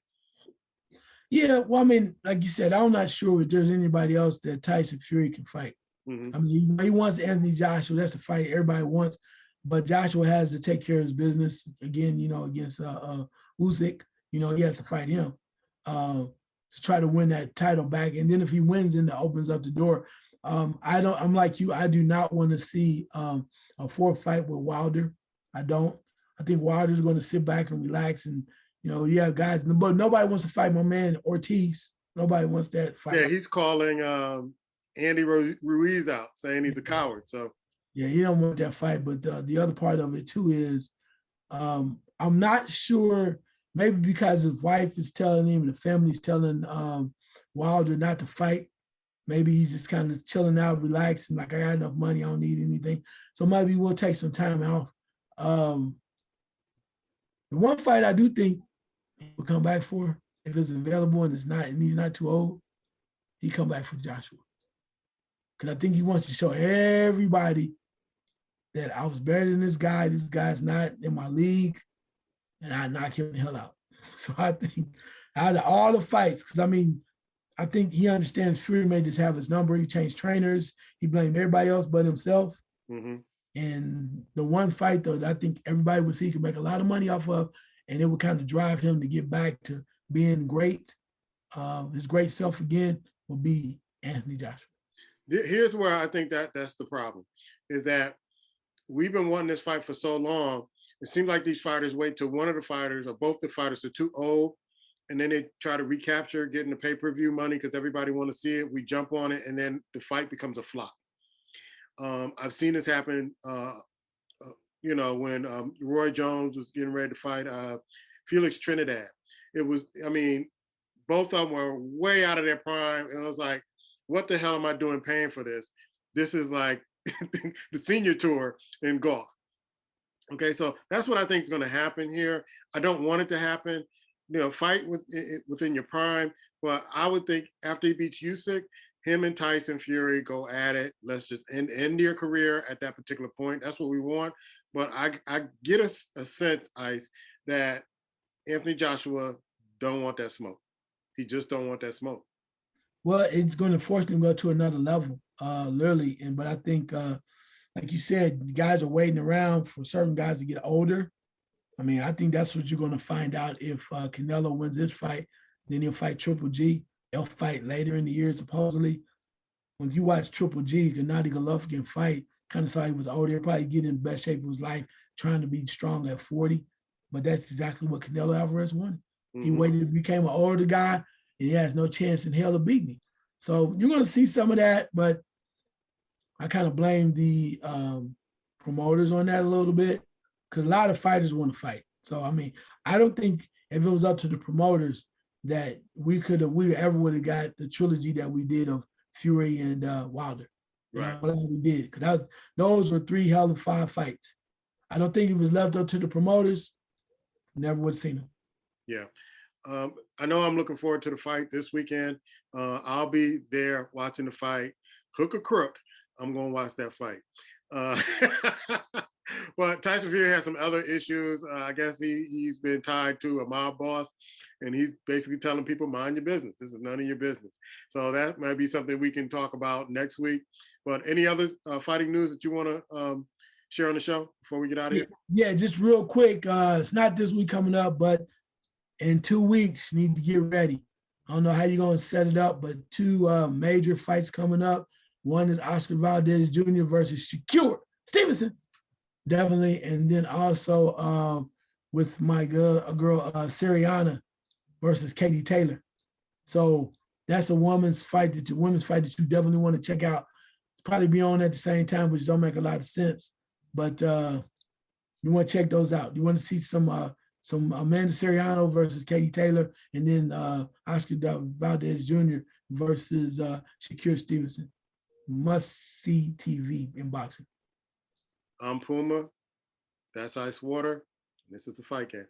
Yeah, well, I mean, like you said, I'm not sure if there's anybody else that Tyson Fury can fight. Mm-hmm. I mean, he wants Anthony Joshua. That's the fight everybody wants. But Joshua has to take care of his business again, against Usyk. He has to fight him to try to win that title back. And then if he wins, then that opens up the door. I'm like you. I do not want to see a fourth fight with Wilder. I don't. I think Wilder's going to sit back and relax and, you have guys, but nobody wants to fight my man Ortiz. Nobody wants that fight. Yeah, he's calling Andy Ruiz out, saying he's a coward. So yeah, he don't want that fight. But the other part of it too is I'm not sure. Maybe because his wife is telling him, the family's telling Wilder not to fight. Maybe he's just kind of chilling out, relaxing, like I got enough money, I don't need anything. So maybe we'll take some time off. The one fight I do think will come back for, if it's available and he's not too old, he come back for Joshua. Because I think he wants to show everybody that I was better than this guy. This guy's not in my league, and I knock him the hell out. So I think out of all the fights, because I think he understands Fury may just have his number. He changed trainers. He blamed everybody else but himself. Mm-hmm. And the one fight, though, that I think everybody would see he could make a lot of money off of, and it would kind of drive him to get back to being great, his great self again, will be Anthony Joshua. Here's where I think that's the problem, is that we've been wanting this fight for so long. It seems like these fighters wait till one of the fighters or both the fighters are too old, and then they try to recapture, getting the pay-per-view money because everybody want to see it. We jump on it, and then the fight becomes a flop. I've seen this happen, when Roy Jones was getting ready to fight Felix Trinidad. It was, both of them were way out of their prime. And I was like, what the hell am I doing paying for this? This is like the senior tour in golf. Okay, so that's what I think is going to happen here. I don't want it to happen. fight within your prime. But I would think after he beats Usyk, him and Tyson Fury go at it. Let's just end your career at that particular point. That's what we want. But I get a sense, Ice, that Anthony Joshua don't want that smoke. He just don't want that smoke. Well, it's going to force them to go to another level, literally. But I think, like you said, guys are waiting around for certain guys to get older. I mean, I think that's what you're going to find out if Canelo wins this fight. Then he'll fight Triple G. They'll fight later in the year, supposedly. When you watch Triple G, Gennady Golovkin fight, kind of saw he was older. He'll probably get in the best shape of his life, trying to be strong at 40. But that's exactly what Canelo Alvarez wanted. Mm-hmm. He waited, became an older guy, and he has no chance in hell of beating me. So you're going to see some of that, but I kind of blame the promoters on that a little bit, because a lot of fighters want to fight. So, I mean, I don't think if it was up to the promoters that we ever would have got the trilogy that we did of Fury and Wilder. Right. Whatever we did, because those were 3 hell of 5 fights. I don't think it was left up to the promoters. Never would have seen them. Yeah. I know I'm looking forward to the fight this weekend. I'll be there watching the fight. Hook or crook, I'm going to watch that fight. But Tyson Fury has some other issues. I guess he's been tied to a mob boss, and he's basically telling people, mind your business. This is none of your business. So that might be something we can talk about next week. But any other fighting news that you want to share on the show before we get out of here? Yeah, just real quick. It's not this week coming up, but in 2 weeks, you need to get ready. I don't know how you're going to set it up, but 2 major fights coming up. One is Oscar Valdez Jr. versus Shakur Stevenson. Definitely. And then also with my girl Siriana versus Katie Taylor. So that's a women's fight that you definitely want to check out. It's probably be on at the same time, which don't make a lot of sense. But you want to check those out. You want to see some Amanda Siriano versus Katie Taylor, and then Oscar Valdez Jr. versus Shakur Stevenson. Must-see TV in boxing. I'm Puma. That's Icewater. This is the Fight Game.